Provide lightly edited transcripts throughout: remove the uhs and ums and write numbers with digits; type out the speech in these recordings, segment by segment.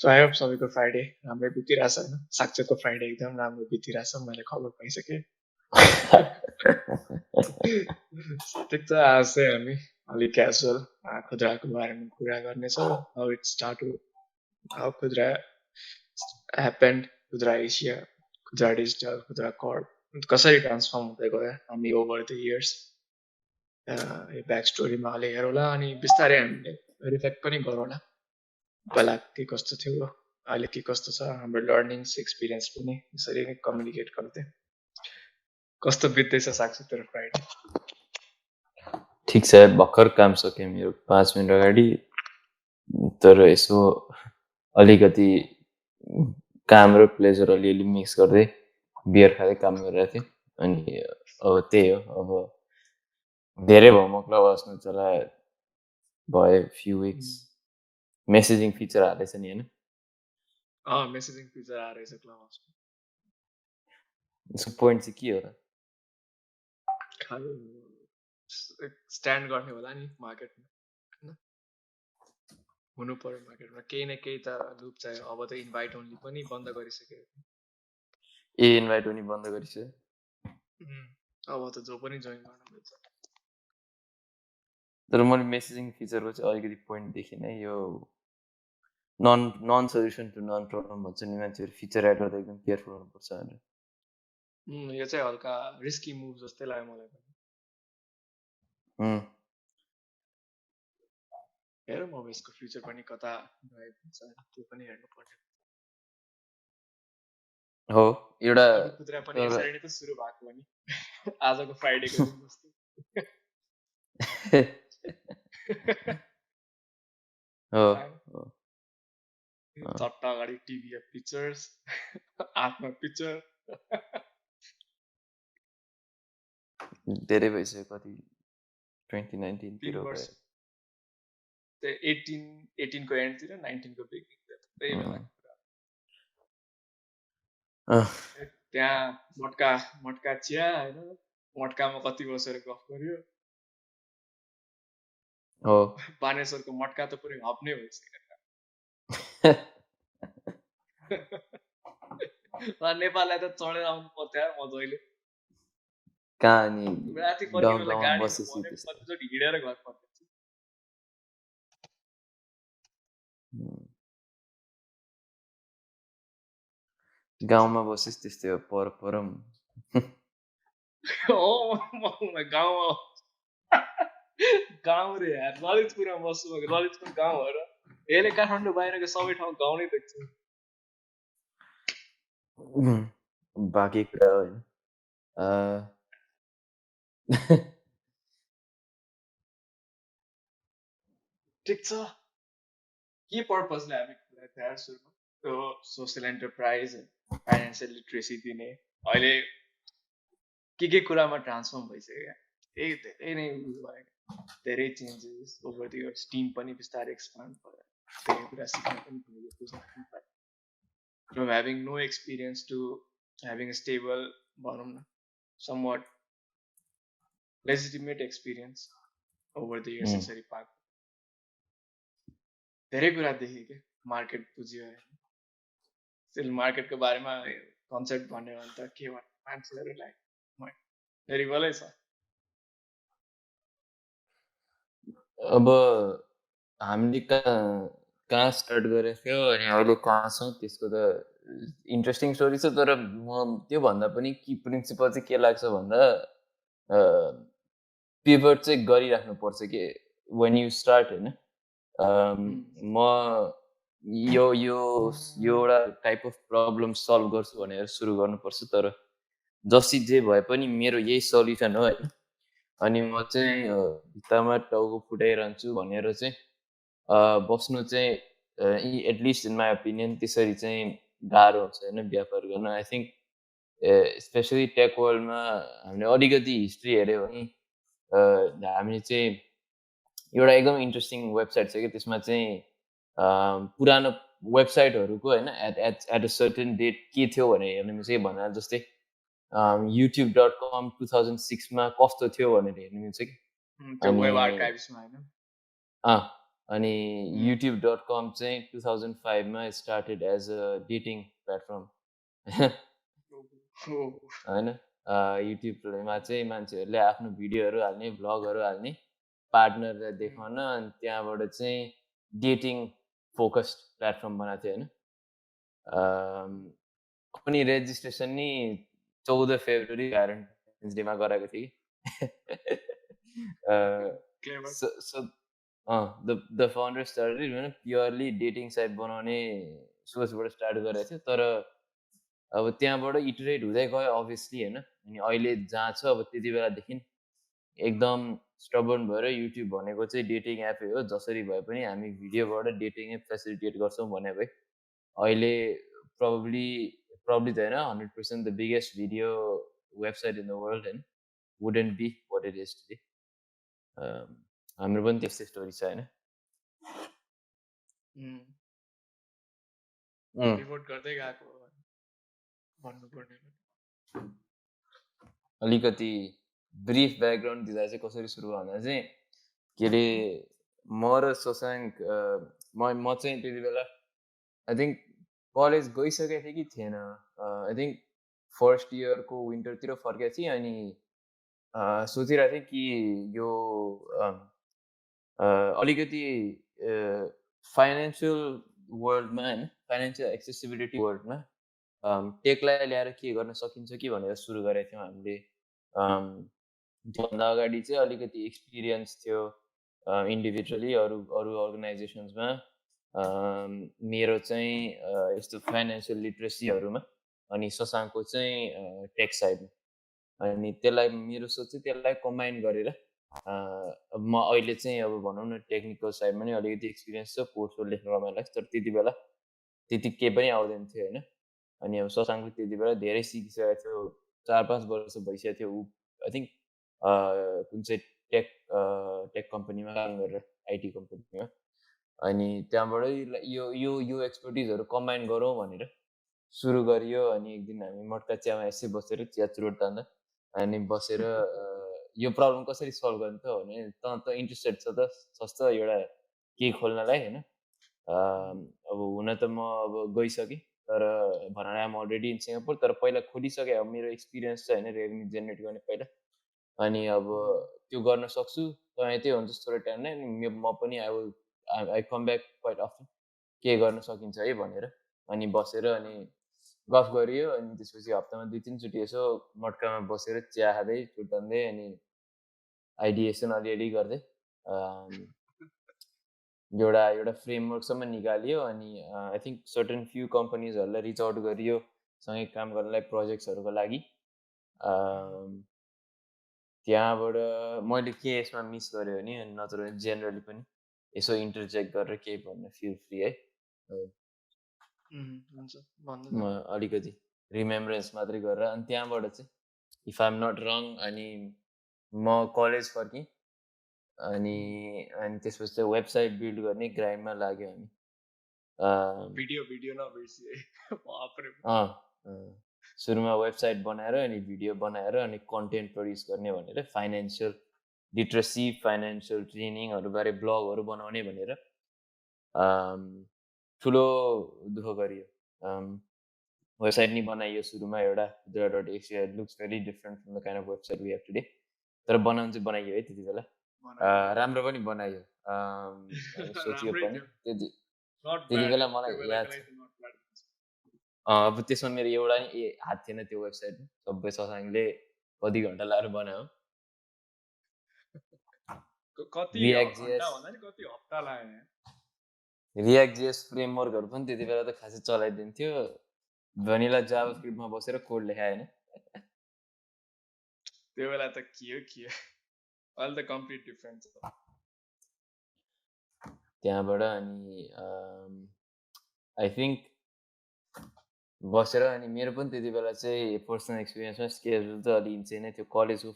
So I hope सबैको Friday राम्रै बितिरहेछ होइन साक्षरको फ्राइडे एकदम राम्रो बितिरहेछ मैले खबर पाइसकेँ ठिक छ आज चाहिँ हामी अलिक क्याजुअल खुद्राको बारेमा कुरा गर्नेछौँ हाउ इट स्टार्ट हाउ खुद्रा ह्यापेन्ड खुद्रा एसिया खुद्रा डिजिटल खुद्रा कर्प कसरी ट्रान्सफर्म हुँदै गयो हामी ओभर द इयर्स ब्याक स्टोरीमा अलि हेरौँला अनि बिस्तारै हामीले रिफ्लेक्ट पनि गरौँला पहिला के कस्तो थियो अहिले के कस्तो छ हाम्रो लर्निङ्स एक्सपिरियन्स पनि यसरी नै कम्युनिकेट गर्दै कस्तो बित्दैछ साक्षी तेरो फ्राइडे ठिक छ भर्खर काम सकेँ मेरो 5 मिनट अगाडि तर यसो अलिकति काम र प्लेजर अलिअलि मिक्स गर्दै बियर खाँदै काम गरिरहेको थिएँ अनि अब त्यही हो अब धेरै भयो म क्लब हाउसमा चलाए भयो फ्यु विक्स मेसेजिङ फिचर हालेछ नि होइन मेसेजिङ फिचर आएर रहेछ क्लब हाउसमा यसको पोइन्ट चाहिँ के हो र खालि स्ट्यान्ड गर्ने होला नि मार्केटमा होइन हुनु पर्यो मार्केटमा केही न केही त लुप चाहियो अब त इन्भाइट ओन्ली पनि बन्द गरिसक्यो इन्भाइट पनि बन्द गरिसक्यो अब त जो पनि जोइन गर्न मिल्छ तर मैले मेसेजिङ फिचरको चाहिँ अलिकति पोइन्ट देखिनँ यो non solution to non problem भन्छ नि मान्छेहरू फिचर एड गर्दा एकदम केयरफुल हुनुपर्छ भनेर यो चाहिँ हल्का रिस्की मुभ जस्तै लाग्यो मलाई पनि हेरौँ अब यसको फ्युचर पनि कता गएको हुन्छ त्यो पनि हेर्नु पर्यो हो एउटा खुद्रा पनि यसरी नै त सुरु भएको हो नि आजको फ्राइडेको दिन जस्तो हो चट्टा अगाडि टिभीमा पिक्चर्स आफमा पिक्चर धेरै भइसक्यो कति 2019 तिर भयो 18 को एन्डतिर 19 को बिगिनिङ त्यही बेला त्यहाँ मटका चिया होइन मटकामा कति बसेर गफ गर्यो हो बानेश्वरको मटका त पुरै हप नै भइसक्यो नेपाललाई त चढेर आउनु पर्थ्यो यार मजाले कहाँ नि राति पर्ने गाडी कतिचोटि हिँडेर घर पर्छ गाउँमा बसेस् त्यस्तै हो परम गाउँ रे यार ललितपुरमा बस्छु भएको ललितपुर गाउँ हो र यसले काठमाडौँ बाहिरको सबै ठाउँ गाउँ नै देख्छ बाँकी कुरा होइन ठिक छ के पर्पजले हामी कुरा तयार सुरु सोसियल एन्टरप्राइज फाइनेन्सियल लिट्रेसी दिने अहिले के कुरामा ट्रान्सफर्म भइसक्यो धेरै नै भयो धेरै changes over the years team पनि बिस्तारै एक्सपान्ड भयो धेरै कुरा सिक्न पनि भयो from having no experience to having stable भनौँ न somewhat legitimate experience over the years यसरी पाएको धेरै कुरा देखेँ क्या मार्केट बुझ्यो स्टिल मार्केटको बारेमा कन्सेप्ट भन्यो भने त के भन्नु मान्छेहरूलाई धेरै भलै छ अब हामीले कहाँ स्टार्ट गरेको थियो अनि अहिले कहाँ छौँ त्यसको त इन्ट्रेस्टिङ स्टोरी छ तर म त्योभन्दा पनि कि प्रिन्सिपल चाहिँ के लाग्छ भन्दा पिभट चाहिँ गरिराख्नुपर्छ कि वेन यु स्टार्ट होइन म यो एउटा टाइप अफ प्रब्लम सल्भ गर्छु भनेर सुरु गर्नुपर्छ तर जसरी जे भए पनि मेरो यही सल्युसन हो होइन अनि म चाहिँ भित्तामा टाउको फुटाइरहन्छु भनेर चाहिँ बस्नु चाहिँ एटलिस्ट इन माई ओपिनियन त्यसरी चाहिँ गाह्रो हुन्छ होइन व्यापार गर्न आई थिङ्क स्पेसली टेक वर्ल्डमा हामीले अलिकति हिस्ट्री हेऱ्यो भने हामीले चाहिँ एउटा एकदम इन्ट्रेस्टिङ वेबसाइट छ कि त्यसमा चाहिँ पुरानो वेबसाइटहरूको होइन एट अ सर्टेन डेट के थियो भने हेर्नु चाहिँ भन्दा जस्तै youtube.com 2006 मा कस्तो थियो भनेर हेर्नु मिल्छ कि अनि youtube.com चाहिँ 2005 मा started as a dating platform होइन युट्युबमा चाहिँ मान्छेहरूले आफ्नो भिडियोहरू हाल्ने भ्लगहरू हाल्ने पार्टनरलाई देखाउन अनि त्यहाँबाट चाहिँ डेटिङ फोकस्ड प्लेटफर्म बनाएको थियो होइन अनि रेजिस्ट्रेसन नि 14 फेब्रुअरी भ्यालेन्टाइन्स डेमा गराएको थिएँ कि द फाउन्डर स्टार्टेड होइन प्योरली डेटिङ साइट बनाउने सोचबाट स्टार्ट गरेको थियो तर अब त्यहाँबाट इटरेट हुँदै गयो अभियसली होइन अनि अहिले जहाँ छ अब त्यति बेलादेखि एकदम स्टबर्न भएर युट्युब भनेको चाहिँ डेटिङ एपै हो जसरी भए पनि हामी भिडियोबाट डेटिङ एप फेसिलिटेट गर्छौँ भने भए अहिले प्रब्ली त होइन 100% the biggest video website in the world होइन wouldn't be what it is today हाम्रो पनि त्यस्तै स्टोरी छ होइन रिपोर्ट गर्दै गएको भन्नुपर्ने अलिकति ब्रिफ ब्याकग्राउन्ड दिँदा चाहिँ कसरी सुरु भन्दा चाहिँ के अरे म र शशाङ्क म चाहिँ त्यति बेला आई थिङ्क कलेज गइसकेको थिएँ कि थिएन आई थिङ्क फर्स्ट इयरको विन्टरतिर फर्केको थिएँ अनि सोचिरहेको थिएँ कि यो अलिकति फाइनेन्सियल वर्ल्डमा होइन फाइनेन्सियल एक्सेसिबिलिटी वर्ल्डमा टेकलाई ल्याएर के गर्न सकिन्छ कि भनेर सुरु गरेको थियौँ हामीले त्योभन्दा अगाडि चाहिँ अलिकति एक्सपिरियन्स थियो इन्डिभिजुअली अरू अर्गनाइजेसन्समा मेरो चाहिँ यस्तो फाइनेन्सियल लिट्रेसीहरूमा अनि शशाङ्कको चाहिँ टेक साइडमा अनि त्यसलाई मेरो सोच चाहिँ त्यसलाई कम्बाइन गरेर म अहिले चाहिँ अब भनौँ न टेक्निकल साइडमा नि अलिकति एक्सपिरियन्स छ कोर्सहरू लेख्न रमाइलो लाग्छ तर त्यति बेला त्यति केही पनि आउँदैन थियो होइन अनि अब शशाङ्कले त्यति बेला धेरै सिकिसकेको थियो 4-5 वर्ष भइसकेको थियो ऊ आई थिङ्क कुन चाहिँ टेक कम्पनीमा काम गरेर आइटी कम्पनीमा अनि त्यहाँबाट यो एक्सपर्टिजहरू कम्बाइन गरौँ भनेर सुरु गरियो अनि एक दिन हामी मटका चियामा यसै बसेर चिया चुरोट तान्दा अनि बसेर यो प्रब्लम कसरी सल्भ गर्ने त भने त इन्ट्रेस्टेड छ त सस्तो एउटा केही खोल्नलाई होइन अब हुन त म अब गइसकेँ तर भनौँ आइएम अलरेडी इन सिङ्गापुर तर पहिला खोलिसकेँ अब मेरो एक्सपिरियन्स छ होइन रेभेन्यू जेनेरेट गर्ने पहिला अनि अब त्यो गर्न सक्छु तपाईँ त्यही हुन्छ थोरै टाइम नै अनि म पनि I come back quite often के गर्न सकिन्छ है भनेर अनि बसेर अनि गफ गरियो अनि त्यसपछि हप्तामा 2-3 चोटि यसो मटकामा बसेर चिया खाँदै छुट्याउँदै अनि आइडिएसन अलिअलि गर्दै एउटा फ्रेमवर्कसम्म निकालियो अनि आई थिङ्क सर्टन फ्यु कम्पनीजहरूलाई रिच आउट गरियो सँगै काम गर्नलाई प्रोजेक्ट्सहरूको लागि त्यहाँबाट मैले के यसमा मिस गरेँ भने नत्र जेनरली पनि यसो इन्टरजेक्ट गरेर केही भन्न फिल फ्री है म अलिकति रिमेम्बरेन्स मात्रै गरेर अनि त्यहाँबाट चाहिँ इफ आइएम नट रङ अनि म कलेज फर्केँ अनि त्यसपछि चाहिँ वेबसाइट बिल्ड गर्ने ग्राइन्डमा लाग्यो हामी सुरुमा वेबसाइट बनाएर अनि भिडियो बनाएर अनि कन्टेन्ट प्रड्युस गर्ने भनेर फाइनेन्सियल लिट्रेसी फाइनेन्सियल ट्रेनिङहरूबारे ब्लगहरू बनाउने भनेर ठुलो दुःख गरियो वेबसाइट नि बनाइयो सुरुमा एउटा Kudra.asia it looks very different from the kind of website we have today तर बनाउनु चाहिँ बनाइयो है त्यति बेला राम्रो पनि बनाइयो सोचियो पनि त्यति बेला मलाई याद छ अब त्यसमा मेरो एउटा नि हात थिएन त्यो वेबसाइटमा सबै शशाङ्कले कति घन्टा लाएर बनायो रियाक्ट जेएस फ्रेमवर्कहरू पनि त्यति बेला त खासै चलाइदिन्थ्यो भनिला जाभास्क्रिप्टमा बसेर कोड लेखाएन त्यो बेला त के हो अहिले त कम्प्लिट डिफरेन्ट छ त्यहाँबाट अनि आई थिङ्क बसेर अनि मेरो पनि त्यति बेला चाहिँ पर्सनल एक्सपिरियन्समा स्केड्युल त अलि इन्सेन नै थियो कलेजको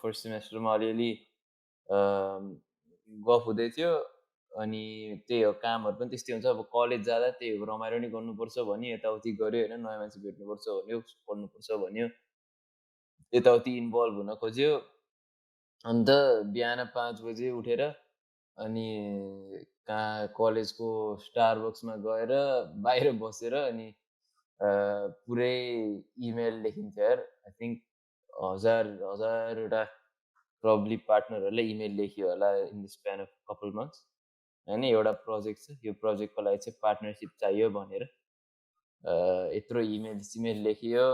फर्स्ट सेमेस्टरमा अलिअलि गफ हुँदै थियो अनि त्यही हो कामहरू पनि त्यस्तै हुन्छ अब कलेज जाँदा त्यही हो रमाइलो नि गर्नुपर्छ भन्यो यताउति गऱ्यो होइन नयाँ मान्छे भेट्नुपर्छ भन्यो पढ्नुपर्छ भन्यो यताउति इन्भल्भ हुन खोज्यो अन्त बिहान 5 बजे उठेर अनि कहाँ कलेजको स्टारबक्समा गएर बाहिर बसेर अनि पुरै इमेल लेखिन्थ्यो यार। आई थिङ्क हजारवटा प्रब्ली पार्टनरहरूले इमेल लेखियो होला इन द स्प्यान अफ कपाल मन्थ्स होइन। एउटा प्रोजेक्ट छ, यो प्रोजेक्टको लागि चाहिँ पार्टनरसिप चाहियो भनेर यत्रो इमेल लेखियो।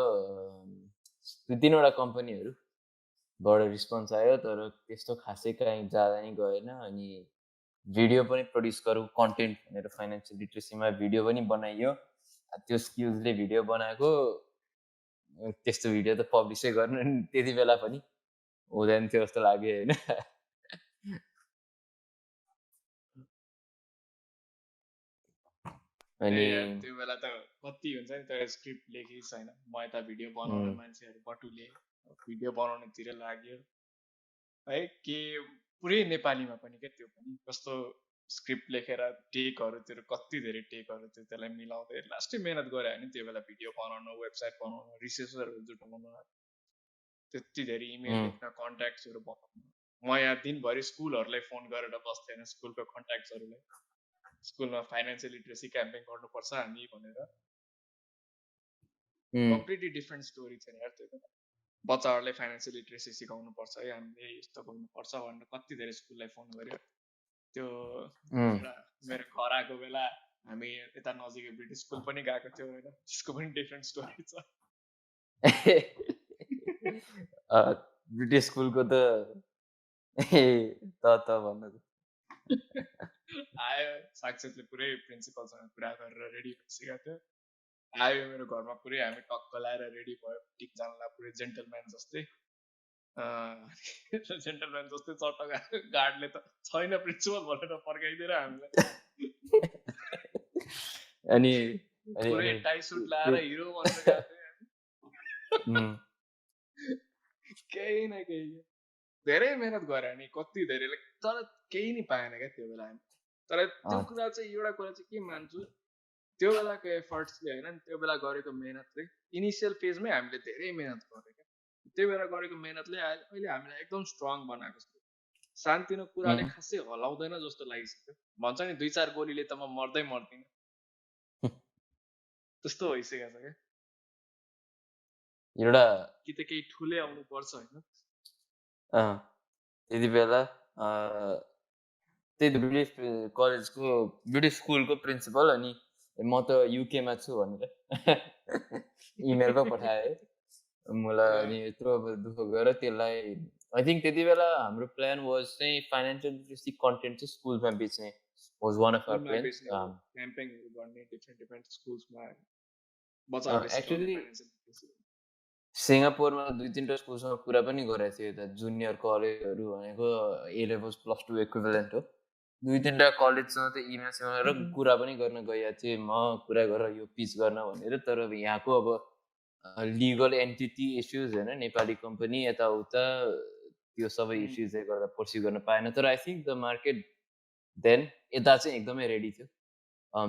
2-3वटा कम्पनीहरूबाट रिस्पोन्स आयो, तर त्यस्तो खासै कहीँ जाँदा नि गएन। अनि भिडियो पनि प्रड्युस गरौँ कन्टेन्ट भनेर फाइनेन्सियल लिट्रेसीमा भिडियो पनि बनाइयो। त्यो स्किल्सले भिडियो बनाएको, त्यस्तो भिडियो त पब्लिसै गर्नु नि त्यति बेला पनि हुँदैन थियो जस्तो लाग्यो होइन। अनि त्यो बेला त कति हुन्छ नि त स्क्रिप्ट लेखिस् होइन, म यता भिडियो बनाउने मान्छेहरू बटुले भिडियो बनाउनेतिर लाग्यो है। के पुरै नेपालीमा पनि क्या, त्यो पनि कस्तो स्क्रिप्ट लेखेर टेकहरूतिर कति धेरै टेकहरू थियो, त्यसलाई मिलाउँदै लास्टै मेहनत गरे होइन त्यो बेला भिडियो बनाउन, वेबसाइट बनाउन, रिसर्चरहरू जुटाउन, त्यति धेरै इमेल लेख्न, कन्ट्याक्ट्सहरू बनाउन। म यहाँ दिनभरि स्कुलहरूलाई फोन गरेर बस्थेँ होइन, स्कुलको कन्ट्याक्ट्सहरूलाई, स्कुलमा फाइनेन्सियल लिट्रेसी क्याम्पेन गर्नुपर्छ हामी भनेर। कम्प्लिटली डिफ्रेन्ट स्टोरी थियो यार त्यो बेला। बच्चाहरूलाई फाइनेन्सियल लिट्रेसी सिकाउनु पर्छ है हामीले, यस्तो गर्नुपर्छ भनेर कति धेरै स्कुललाई फोन गर्यो। त्यो एउटा मेरो घर आएको बेला हामी यता नजिकै ब्रिटिस स्कुल पनि गएको थियो होइन, त्यसको पनि डिफ्रेन्ट स्टोरी छ। ब्रिटिस स्कुलको त भन्नु आयो साक्षीले पुरै प्रिन्सिपलसँग कुरा गरेर रेडी भइसकेको थियो। आयो मेरो घरमा पुरै हामी टक्क लाएर रेडी भयो, टिकजनालाई पुरै जेन्टलम्यान जस्तै। जेन्टलम्यान जस्तै चट्ट गार्डले त छैन प्रिन्सिपल भनेर फर्काइदिएर हामीलाई। अनि पुरै टाई सुट लाएर हिरो बनेर गएको थियो। केही न केही धेरै मेहनत गरे नि, कति धेरै, तर केही नि पाएन क्या त्यो बेला हामी। तर त्यो कुरा चाहिँ एउटा कुरा चाहिँ के मान्छु, त्यो बेलाको एफर्ट्सले होइन, त्यो बेला गरेको मेहनतले इनिसियल फेजमै हामीले धेरै मेहनत गऱ्यो क्या। त्यो बेला गरेको मेहनतले अहिले हामीलाई एकदम स्ट्रङ बनाएको छ। सानोतिनो कुराले खासै हलाउँदैन जस्तो लागिसक्यो। भन्छ नि 2-4 गोलीले त म मर्दै मर्दिनँ, त्यस्तो भइसकेको छ क्या। एउटा कि त केही ठुलै आउनु पर्छ होइन। त्यति बेला त्यही त ब्रिटिस कलेजको ब्रिटिस स्कुलको प्रिन्सिपल, अनि म त युकेमा छु भनेर इमेल पो पठाएँ मलाई। अनि यत्रो दुःख गरेर त्यसलाई आई थिङ्क त्यति बेला हाम्रो प्लान वाज चाहिँ फाइनेन्सियल लिट्रेसी कन्टेन्ट चाहिँ स्कुलमा बेच्ने was one of our plan. क्याम्पेनिङहरू गर्ने डिफ्रेन्ट स्कुल्समा बच्चाहरूले सिकाउने फाइनेन्सियल लिट्रेसी। सिङ्गापुरमा 2-3वटा स्कुलसँग कुरा पनि गरेको थियो, यता जुनियर कलेजहरू भनेको A-levels +2 इक्विभ्यालेन्ट हो। 2-3वटा कलेजसँग त इमेल र कुरा पनि गर्न गएको थिएँ म, कुरा गरेर यो पिच गर्न भनेर। तर यहाँको अब लिगल एन्टिटी इस्युज होइन, नेपाली कम्पनी यताउता त्यो सबै इस्युजले गर्दा पर्स्यु गर्न पाएन। तर I think the market then यता चाहिँ एकदमै रेडी थियो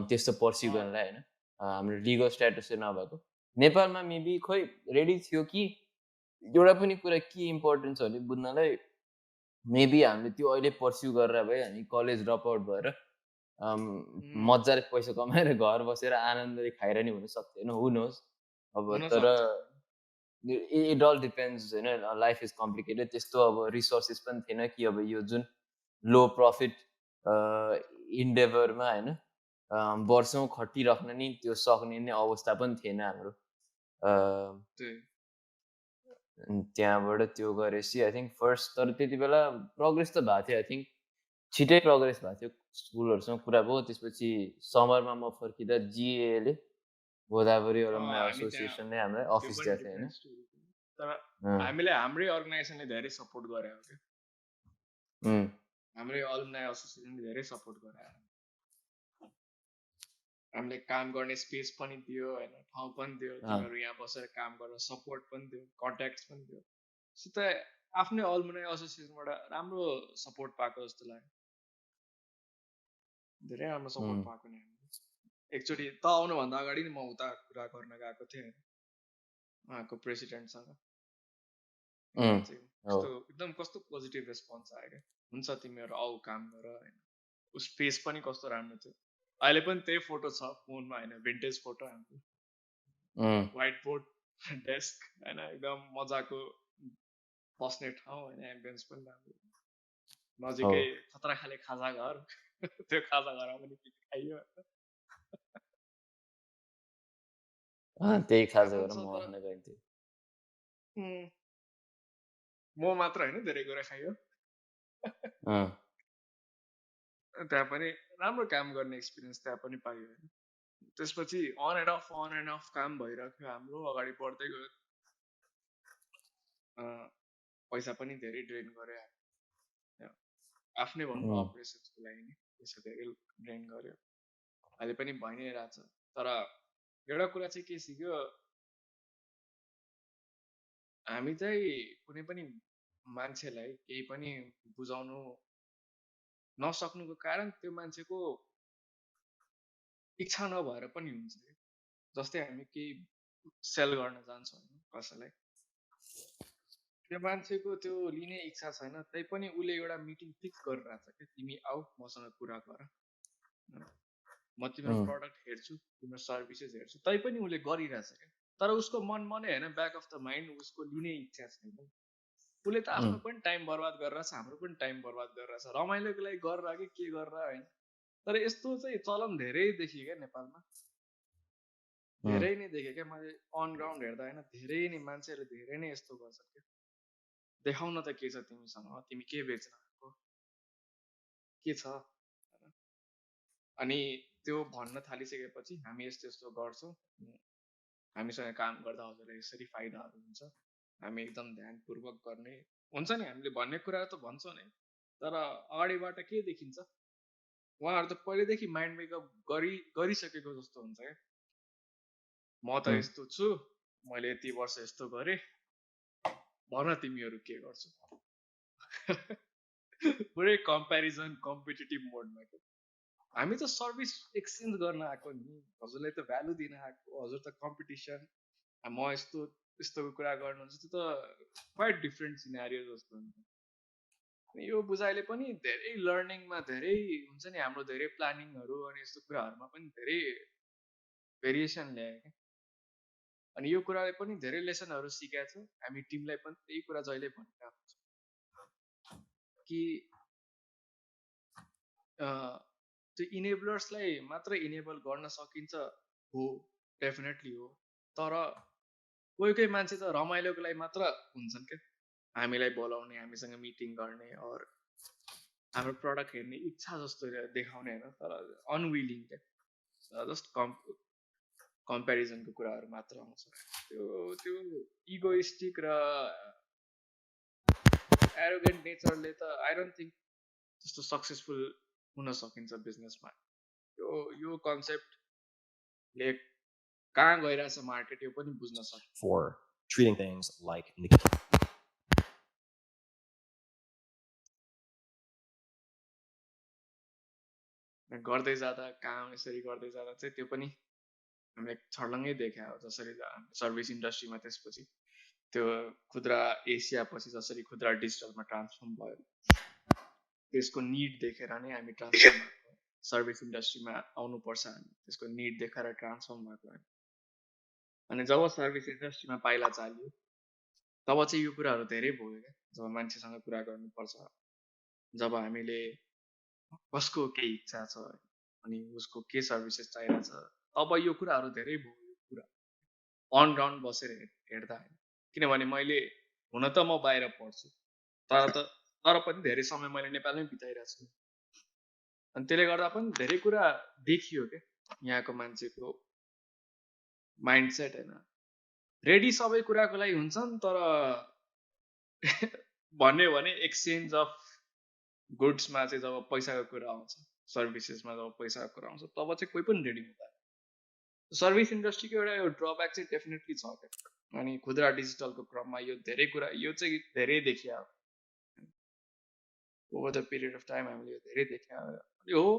त्यस्तो पर्स्यु गर्नलाई होइन। हाम्रो लिगल स्ट्याटस चाहिँ नभएको नेपालमा मेबी खोइ रेडी थियो कि एउटा पनि कुरा के इम्पोर्टेन्ट छ भने बुझ्नलाई, मेबी हामीले त्यो अहिले पर्स्यु गरेर भए हामी कलेज ड्रप आउट भएर मजाले पैसा कमाएर घर बसेर आनन्दले खाइरहने हुन सक्दैन, हु नोज अब। तर इट अल डिपेन्ड्स होइन, लाइफ इज कम्प्लिकेटेड। त्यस्तो अब रिसोर्सेस पनि थिएन कि अब यो जुन लो प्रफिट इन्डेभरमा होइन वर्षौँ खटिराख्न नि त्यो सक्ने नै अवस्था पनि थिएन हाम्रो। त्यहाँबाट त्यो गरेपछि आई थिङ्क फर्स्ट, तर त्यति बेला प्रोग्रेस त भएको थियो। आई थिङ्क छिटै प्रोग्रेस भएको थियो, स्कुलहरूसँग कुरा भयो। त्यसपछि समरमा म फर्किँदा जिएले गोदावरी अलुम्नाई एसोसिएसनले हामीलाई अफिस दिएको थियो होइन। तर हामीले हाम्रै अर्गनाइजेसनले धेरै सपोर्ट गरे हो क्या। हाम्रै अलुम्नाई एसोसिएसनले धेरै सपोर्ट गरे, हामीले काम गर्ने स्पेस पनि दियो होइन, ठाउँ पनि दियो, तिमीहरू यहाँ बसेर काम गरेर सपोर्ट पनि दियो, कन्ट्याक्ट्स पनि दियो। सो त आफ्नै अलुम्नाई एसोसिएसनबाट राम्रो सपोर्ट पाएको जस्तो लाग्यो, धेरै राम्रो सपोर्ट पाएको नि। एकचोटि त आउनुभन्दा अगाडि नि म उता कुरा गर्न गएको थिएँ उहाँको प्रेसिडेन्टसँग। मान्छेको हो कस्तो एकदम कस्तो पोजिटिभ रेस्पोन्स आयो क्या हुन्छ तिमीहरू आऊ काम गर होइन उस फेस पनि कस्तो राम्रो थियो अहिले पनि त्यही फोटो छ फोनमा होइन भिन्टेज फोटो हाम्रो व्हाइट बोर्ड डेस्क होइन एकदम मजाको बस्ने ठाउँ होइन एम्बियन्स पनि राम्रो नजिकै खतरा खाले खाजा घर त्यो खाजा घरमा पनि के खाइयो त्यही खाजा थाहा गरेर पनि म छ खान गइन्थ्यो तर म मात्र होइन धेरै कुरा खाइयो त्यहाँ पनि राम्रो काम गर्ने एक्सपिरियन्स त्यहाँ पनि पाइयो होइन त्यसपछि अन एन्ड अफ काम भइरहेको हाम्रो अगाडि बढ्दै गयो पैसा पनि धेरै ड्रेन गऱ्यो आफ्नै भनौँ अपरेसन्सको लागि नि पैसा धेरै ड्रेन गऱ्यो अहिले पनि भइ नै रहेछ तर एउटा कुरा चाहिँ के सिक्यो हामी चाहिँ कुनै पनि मान्छेलाई केही पनि बुझाउनु नसक्नुको कारण त्यो मान्छेको इच्छा नभएर पनि हुन्छ जस्तै हामी केही सेल गर्न जान्छौँ कसैलाई त्यो मान्छेको त्यो लिने इच्छा छैन तै पनि उसले एउटा मिटिङ फिक्स गरिरहेछ क्या तिमी आऊ मसँग कुरा गर म तिम्रो प्रडक्ट हेर्छु तिम्रो सर्भिसेस हेर्छु तै पनि उसले गरिरहेछ क्या तर उसको मनमा नै होइन ब्याक अफ द माइन्ड उसको लिने इच्छा छैन उसले त आफ्नो पनि टाइम बर्बाद गरिरहेछ हाम्रो पनि टाइम बर्बाद गरिरहेछ रमाइलोको लागि गरेर कि के गरेर होइन तर यस्तो चाहिँ चलन धेरै देखियो क्या नेपालमा धेरै नै देखेँ क्या मैले अन ग्राउन्ड हेर्दा होइन धेरै नै मान्छेहरूले धेरै नै यस्तो गर्छ क्या देखाउन त के छ तिमीसँग तिमी के बेच्न आएको के छ अनि त्यो भन्न थालिसकेपछि हामी यस्तो यस्तो गर्छौँ हामीसँग काम गर्दा हजुरलाई यसरी फाइदाहरू हुन्छ हामी एकदम ध्यानपूर्वक गर्ने हुन्छ नि हामीले भन्ने कुराहरू त भन्छौँ नि तर अगाडिबाट के देखिन्छ उहाँहरू त पहिलेदेखि माइन्ड मेकअप गरिसकेको जस्तो हुन्छ क्या म त यस्तो छु मैले यति वर्ष यस्तो गरेँ भन तिमीहरू के गर्छौ पुरै कम्पेरिजन कम्पिटिटिभ मोडमा के हामी त सर्भिस एक्सचेन्ज गर्न आएको नि हजुरलाई त भ्यालु दिन आएको हजुर त कम्पिटिसन म यस्तो यस्तोको कुरा गर्नुहुन्छ त्यो त क्वाइट डिफ्रेन्ट सिनारियो जस्तो हुन्छ यो बुझाइले पनि धेरै लर्निङमा धेरै हुन्छ नि हाम्रो धेरै प्लानिङहरू अनि यस्तो कुराहरूमा पनि धेरै भेरिएसन ल्यायो क्या अनि यो कुराले पनि धेरै लेसनहरू सिकाएको छ हामी टिमलाई पनि त्यही कुरा जहिले भनिरहेको छ कि त्यो इनेबलर्सलाई मात्र इनेबल गर्न सकिन्छ हो डेफिनेटली हो तर कोही कोही मान्छे त रमाइलोको लागि मात्र हुन्छन् क्या हामीलाई बोलाउने हामीसँग मिटिङ गर्ने अर हाम्रो प्रडक्ट हेर्ने इच्छा जस्तो देखाउने होइन तर अनविलिङ क्या जस्ट कम्पेरिजनको कुराहरू मात्र आउँछ त्यो इगोइस्टिक र एरोगेन्ट नेचरले त आई डोन्ट थिङ्क त्यस्तो सक्सेसफुल हुन सकिन्छ बिजनेसमा यो कन्सेप्टले कहाँ गइरहेछ मार्केट यो पनि बुझ्न सक्छ for treating things like गर्दै जाँदा काम यसरी गर्दै जाँदा चाहिँ त्यो पनि हामीले छर्लङ्गै देख्या हो जसरी सर्भिस इन्डस्ट्रीमा त्यसपछि त्यो खुद्रा एसिया पछि जसरी खुद्रा डिजिटलमा ट्रान्सफर्म भयो त्यसको निड देखेर नै हामी ट्रान्सफर्म भएको सर्भिस इन्डस्ट्रीमा आउनुपर्छ हामी त्यसको निड देखाएर ट्रान्सफर्म भएको अनि जब सर्भिस इन्डस्ट्रीमा पाइला चाल्यो तब चाहिँ यो कुराहरू धेरै भयो क्या जब मान्छेसँग कुरा गर्नुपर्छ जब हामीले कसको के इच्छा छ अनि उसको के सर्भिसेस चाहिरहेछ तब यो कुराहरू धेरै भयो यो कुरा अन ग्राउन्ड बसेर हेर्दा होइन किनभने मैले हुन त म बाहिर पढ्छु तर पनि धेरै समय मैले नेपालमै बिताइरहेको छु अनि त्यसले गर्दा पनि धेरै कुरा देखियो क्या यहाँको मान्छेको माइन्डसेट होइन रेडी सबै कुराको लागि हुन्छन् तर भन्यो भने एक्सचेन्ज अफ गुड्समा चाहिँ जब पैसाको कुरा आउँछ सर्भिसेसमा जब पैसाको कुरा आउँछ तब चाहिँ कोही पनि रेडी हुँदैन सर्भिस इन्डस्ट्रीको एउटा यो ड्रब्याक चाहिँ डेफिनेटली छ क्या अनि खुद्रा डिजिटलको क्रममा यो धेरै कुरा यो चाहिँ धेरै देखियो over the period of time हामीले यो धेरै देखियो हो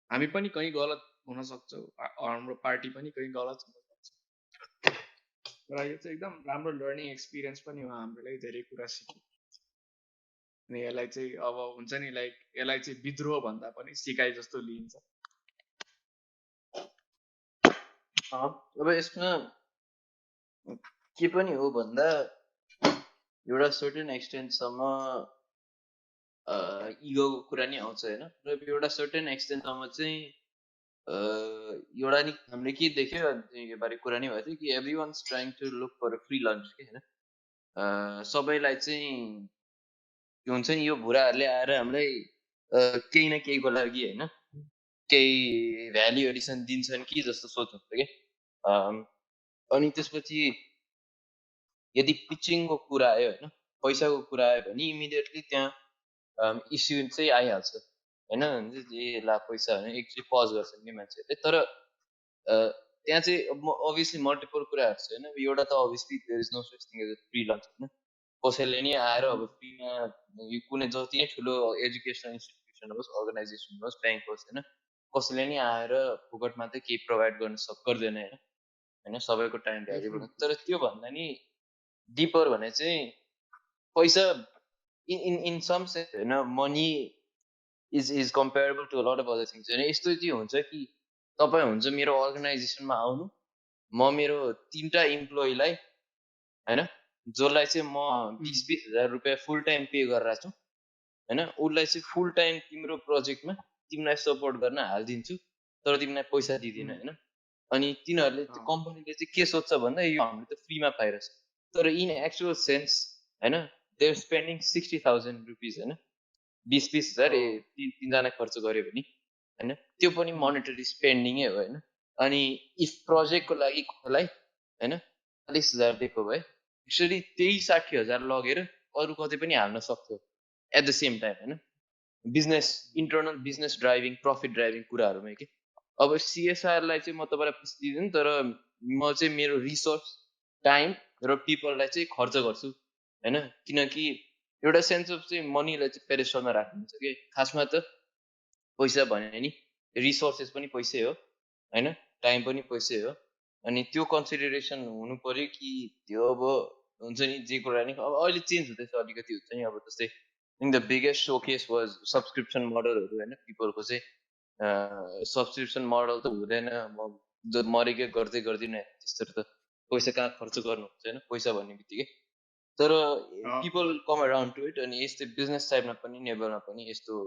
हामी पनि कहीँ गलत हुन सक्छौँ हाम्रो पार्टी पनि कहीँ गलत हुन सक्छ र यो चाहिँ एकदम राम्रो लर्निङ एक्सपिरियन्स पनि हो हाम्रो लागि धेरै कुरा सिक्यौँ अनि यसलाई चाहिँ अब हुन्छ नि लाइक यसलाई चाहिँ विद्रोह भन्दा पनि सिकाइ जस्तो लिइन्छ अब यसमा के पनि हो भन्दा एउटा सर्टेन एक्सटेन्टसम्म इगोको कुरा नि आउँछ होइन र एउटा सर्टेन एक्सटेन्टसम्म चाहिँ एउटा नि हामीले के देख्यो यो बारे कुरा नै भएको थियो कि everyone's trying to look for a free lunch के होइन सबैलाई चाहिँ के हुन्छ नि यो भुराहरूले आएर हामीलाई केही न केहीको लागि होइन केही भ्याल्यु एडिसन दिन्छन् कि जस्तो सोच हुन्छ कि अनि त्यसपछि यदि पिचिङको कुरा आयो होइन पैसाको कुरा आयो भने इमिडिएटली त्यहाँ इस्यु चाहिँ आइहाल्छ होइन ए ला पैसा होइन एकचोटि पज गर्छन् कि मान्छेहरूले तर त्यहाँ चाहिँ अभियसली मल्टिपल कुराहरू छ होइन एउटा त obviously there is no such thing as free lunch होइन कसैले नि आएर अब फ्रीमा यो कुनै जति नै ठुलो एजुकेसनल इन्स्टिट्युसन होस् अर्गनाइजेसन होस् ब्याङ्क होस् होइन कसैले नि आएर फुकटमा चाहिँ केही प्रोभाइड गर्दैन होइन सबैको टाइम भ्याल्युबल हुन्छ तर त्यो भन्दा नि डिपर भने चाहिँ पैसा इन सम सेन्स होइन money is comparable to lot of other things होइन यस्तो चाहिँ हुन्छ कि तपाईँ हुन्छ मेरो अर्गनाइजेसनमा आउनु म मेरो 3टा इम्प्लोइलाई होइन जसलाई चाहिँ म 20,000 रुपियाँ फुल टाइम पे गरेर छु होइन उसलाई चाहिँ फुल टाइम तिम्रो प्रोजेक्टमा तिमीलाई सपोर्ट गर्न हालिदिन्छु तर तिमीलाई पैसा दिँदिन होइन अनि तिनीहरूले त्यो कम्पनीले चाहिँ के सोध्छ भन्दा यो हामीले त फ्रीमा पाइरहेछ तर इन एक्चुअल सेन्स होइन देयर स्पेन्डिङ 60,000 रुपिज होइन 20,000 तिनजना खर्च गर्यो भने होइन त्यो पनि मोनिटरी स्पेन्डिङै हो होइन अनि इफ प्रोजेक्टको लागि कसैलाई होइन 40,000 दिएको भए एक्चुअली त्यही 60,000 लगेर अरू कतै पनि हाल्न सक्थ्यो एट द सेम टाइम होइन business internal business driving profit driving कुराहरूमै कि अब सिएसआरलाई चाहिँ म तपाईँलाई पैसा दिँदैन तर म चाहिँ मेरो रिसोर्स टाइम र पिपललाई चाहिँ खर्च गर्छु होइन किनकि एउटा सेन्स अफ चाहिँ मनीलाई चाहिँ पेरिसलमा राख्नुहुन्छ कि खासमा त पैसा भने नि रिसोर्सेस पनि पैसै हो होइन टाइम पनि पैसै हो अनि त्यो कन्सिडरेसन हुनु पर्यो कि त्यो अब हुन्छ नि जे कुरा नि अब अहिले चेन्ज हुँदैछ अलिकति हुन्छ नि अब जस्तै the biggest showcase was subscription मोडलहरू होइन पिपलको चाहिँ सब्सक्रिप्सन मोडल त हुँदैन म मरेकै गर्दै गर्दिनँ त्यस्तो त पैसा कहाँ खर्च गर्नुहुन्छ होइन पैसा भन्ने बित्तिकै तर people com around two it अनि यस्तै बिजनेस टाइपमा पनि नेबरमा पनि यस्तो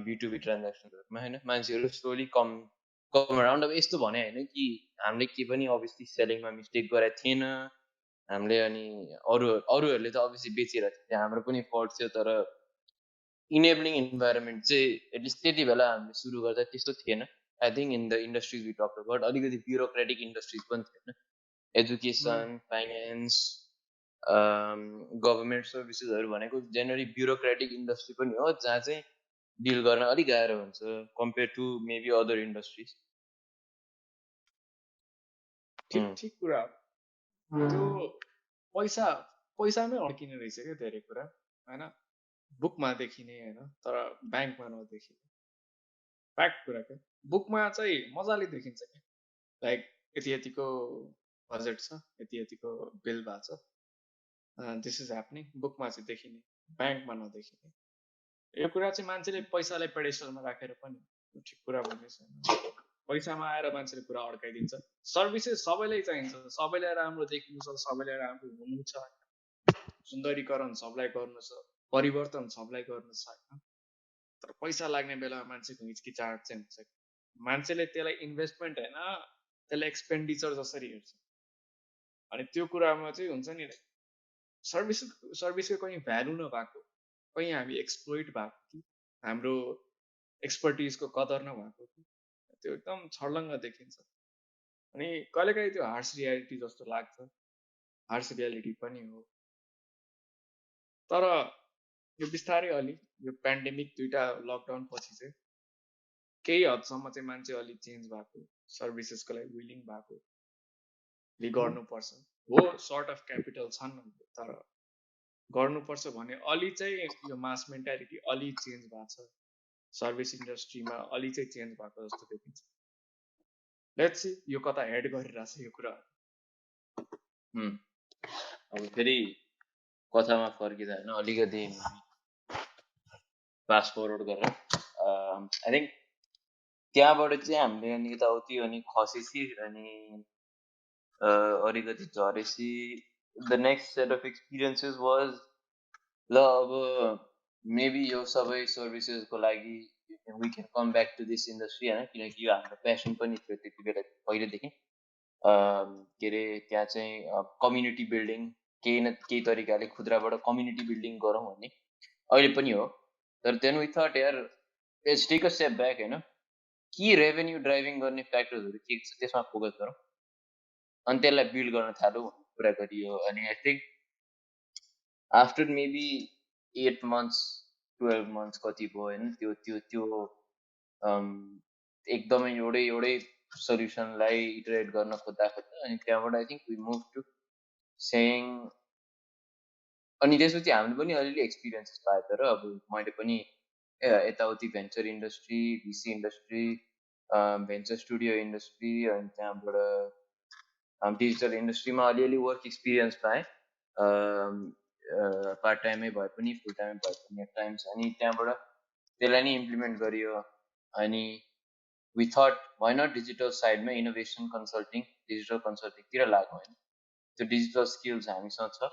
B2B ट्रान्जेक्सनहरूमा होइन मान्छेहरू स्लोली कम अराउन्ड अब यस्तो भने होइन कि हामीले के पनि अभियसली सेलिङमा मिस्टेक गरेको थिएन हामीले अनि अरूहरूले त अभियसली बेचिरहेको थियो हाम्रो पनि फल्ट थियो तर इनेबलिङ इन्भाइरोमेन्ट चाहिँ एटलिस्ट त्यति बेला हामीले सुरु गर्दा त्यस्तो थिएन I think in the industries we talk about अलिकति ब्युरोक्रेटिक इन्डस्ट्रिज पनि थिएन एजुकेसन फाइनेन्स गभर्मेन्ट सर्भिसेसहरू भनेको जेनरली ब्युरोक्रेटिक इन्डस्ट्री पनि हो जहाँ चाहिँ डिल गर्न अलिक गाह्रो हुन्छ compare to maybe other industries ठिक कुरा त्यो पैसामै अड्किने रहेछ क्या धेरै कुरा होइन बुकमा देखिने होइन तर ब्याङ्कमा नदेखिने फ्याक्ट कुरा क्या बुकमा चाहिँ मजाले देखिन्छ क्या लाइक यति यतिको बजेट छ यति यतिको बिल भएको छ दिस इज ह्यापनिङ बुकमा चाहिँ देखिने ब्याङ्कमा नदेखिने यो कुरा चाहिँ मान्छेले पैसालाई पेडेस्टलमा राखेर पनि ठिक कुरा भन्ने छैन पैसामा आएर मान्छेले कुरा अड्काइदिन्छ सर्भिसेस सबैलाई चाहिन्छ सबैलाई राम्रो देखिनु छ सबैलाई राम्रो हुनु छ सुन्दरीकरण सबलाई गर्नु छ परिवर्तन सबलाई गर्नु छ होइन तर पैसा लाग्ने बेलामा मान्छेको हिचकिचाहट चाहिँ हुन्छ मान्छेले त्यसलाई इन्भेस्टमेन्ट होइन त्यसलाई एक्सपेन्डिचर जसरी हेर्छ अनि त्यो कुरामा चाहिँ हुन्छ नि सर्भिसको कहीँ भ्यालु नभएको कहीँ हामी एक्सप्लोइट भएको कि हाम्रो एक्सपर्टिजको कदर नभएको कि त्यो एकदम छर्लङ्ग देखिन्छ अनि कहिलेकाहीँ त्यो हार्स रियालिटी जस्तो लाग्छ हार्स रियालिटी पनि हो तर यो बिस्तारै अलि यो पेन्डेमिक 2टा लकडाउन पछि चाहिँ केही हदसम्म चाहिँ मान्छे अलि चेन्ज भएको सर्भिसेसको लागि विलिङ भएको गर्नुपर्छ हो सर्ट अफ क्यापिटल छन् तर गर्नुपर्छ भने अलि चाहिँ यो मास मेन्टालिटी अलि चेन्ज भएको छ सर्भिस इन्डस्ट्रीमा अलि चाहिँ चेन्ज भएको जस्तो देखिन्छ लेट्स सी यो कता हेड गरिरहेछ यो कुरा अब फेरि कथामा फर्किँदा होइन अलिकति फास्ट फरवर्ड गरेर आई थिङ्क त्यहाँबाट चाहिँ हामीले अनि यताउति अनि खसेपछि अनि अलिकति झरेपछि the next set of experiences was ल अब मेबी यो सबै सर्भिसेसको लागि we can come back to this industry होइन किनकि यो हाम्रो प्यासन पनि थियो त्यति बेला पहिलेदेखि के अरे त्यहाँ चाहिँ कम्युनिटी बिल्डिङ केही न केही तरिकाले खुद्राबाट कम्युनिटी बिल्डिङ गरौँ भन्ने अहिले पनि हो तर देन वी थट यार let's take a step back होइन के रेभेन्यू ड्राइभिङ गर्ने फ्याक्टर्सहरू के छ त्यसमा फोकस गरौँ अनि त्यसलाई बिल्ड गर्न थालौँ भन्ने कुरा गरियो अनि I think after maybe 8 months 12 months कति भयो होइन त्यो त्यो त्यो एकदमै एउटै सल्युसनलाई इटरेट गर्न खोज्दा अनि त्यहाँबाट I think we move to सेङ अनि त्यसपछि हामीले पनि अलिअलि एक्सपिरियन्सेस पायो तर अब मैले पनि यताउति भेन्चर इन्डस्ट्री भिसी इन्डस्ट्री भेन्चर स्टुडियो इन्डस्ट्री अनि त्यहाँबाट डिजिटल इन्डस्ट्रीमा अलिअलि वर्क एक्सपिरियन्स पाएँ पार्ट टाइमै भए पनि फुल टाइमै भए पनि एट टाइम्स अनि त्यहाँबाट त्यसलाई नै इम्प्लिमेन्ट गरियो अनि we thought why not digital साइडमा इनोभेसन कन्सल्टिङ डिजिटल कन्सल्टिङतिर लाग्यो होइन त्यो डिजिटल स्किल्स हामीसँग छ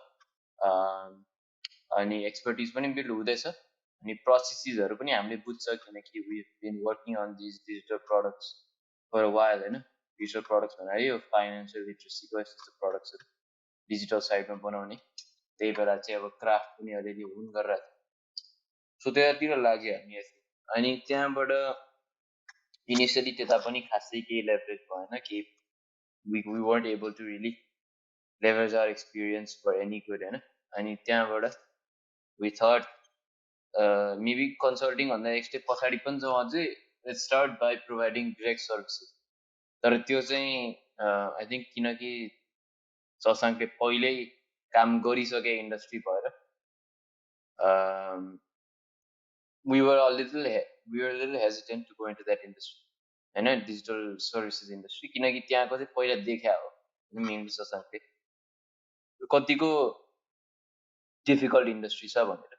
अनि एक्सपर्टिज पनि बिल्ड हुँदैछ अनि प्रोसेसेसहरू पनि हामीले बुझ्छ किनकि we been working on these digital products for a while होइन डिजिटल प्रडक्ट्स भनेर यो फाइनेन्सियल लिट्रेसीको यस्तो प्रडक्ट्सहरू डिजिटल साइडमा बनाउने त्यही बेला चाहिँ अब क्राफ्ट पनि अलिअलि हुन गरेर सो त्यतातिर लाग्यो हामी अनि त्यहाँबाट इनिसियली त्यता पनि खासै केही लेभरेज भएन कि we weren't able to really leverage our experience for any good होइन अनि त्यहाँबाट वी थट मेबी कन्सल्टिङ भन्दा एक स्टेप पछाडि पनि छ अझै let's start by providing direct services तर त्यो चाहिँ आई थिङ्क किनकि शशाङ्कले पहिल्यै काम गरिसके इन्डस्ट्री भएर we were a little hesitant to go into that industry होइन डिजिटल सर्भिसेस इन्डस्ट्री किनकि त्यहाँको चाहिँ पहिला देखा हो मेनली शशाङ्कले कतिको डिफिकल्ट इन्डस्ट्री छ भनेर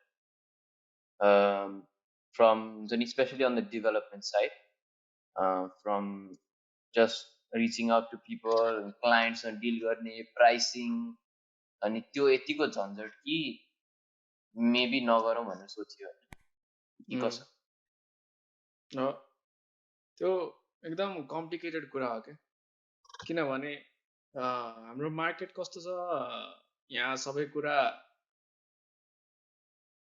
फ्रम जुन especially on the development side from just reaching out to people क्लाइन्ट्ससँग डिल गर्ने प्राइसिङ अनि त्यो यतिको झन्झट कि मेबी नगरौँ भनेर सोचियो कि कसो त्यो एकदम कम्प्लिकेटेड कुरा हो क्या किनभने हाम्रो मार्केट कस्तो छ यहाँ सबै कुरा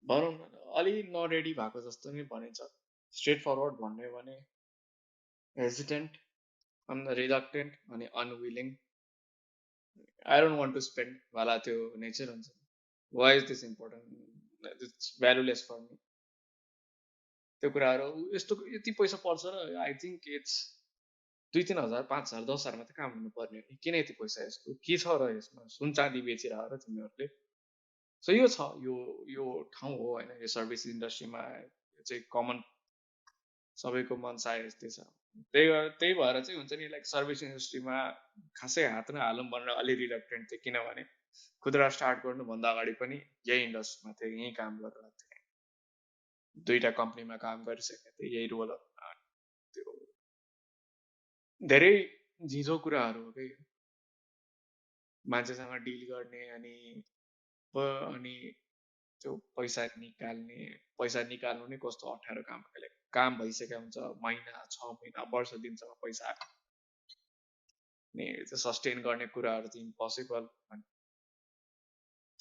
भनौँ न अलि नरेडी भएको जस्तो नै भनिन्छ स्ट्रेट फरवर्ड भन्ने भने हेजिटेन्ट रिलक्टेन्ट अनि unwilling I don't want to spend वाला त्यो नेचर हुन्छ why is this important it's valueless for me त्यो कुराहरू यस्तो यति पैसा पर्छ र आई थिङ्क इट्स 2-3 हजार 5 हजार 10 हजारमा त काम हुनुपर्ने हो नि किन यति पैसा यसको के छ र यसमा सुन चाँदी बेचेर हो र तिमीहरूले सो यो छ यो ठाउँ हो होइन यो सर्भिस इन्डस्ट्रीमा चाहिँ कमन सबैको मन साय यस्तै छ त्यही भएर चाहिँ हुन्छ नि लाइक सर्भिस इन्डस्ट्रीमा खासै हात नहालौँ भनेर अलि रिलक्टेन्ट थियो किनभने खुद्रा स्टार्ट गर्नुभन्दा अगाडि पनि यही इन्डस्ट्रीमा थिएँ यहीँ काम गरेर थिएँ 2टा कम्पनीमा काम गरिसकेको थिएँ यही रोल त्यो धेरै झिझो कुराहरू हो कि मान्छेसँग डिल गर्ने अनि त्यो पैसा निकाल्नु नै कस्तो अप्ठ्यारो काम अहिले काम भइसकेको हुन्छ महिना 6 महिना वर्ष दिनसम्म पैसा आएको अनि त्यो सस्टेन गर्ने कुराहरू चाहिँ इम्पोसिबल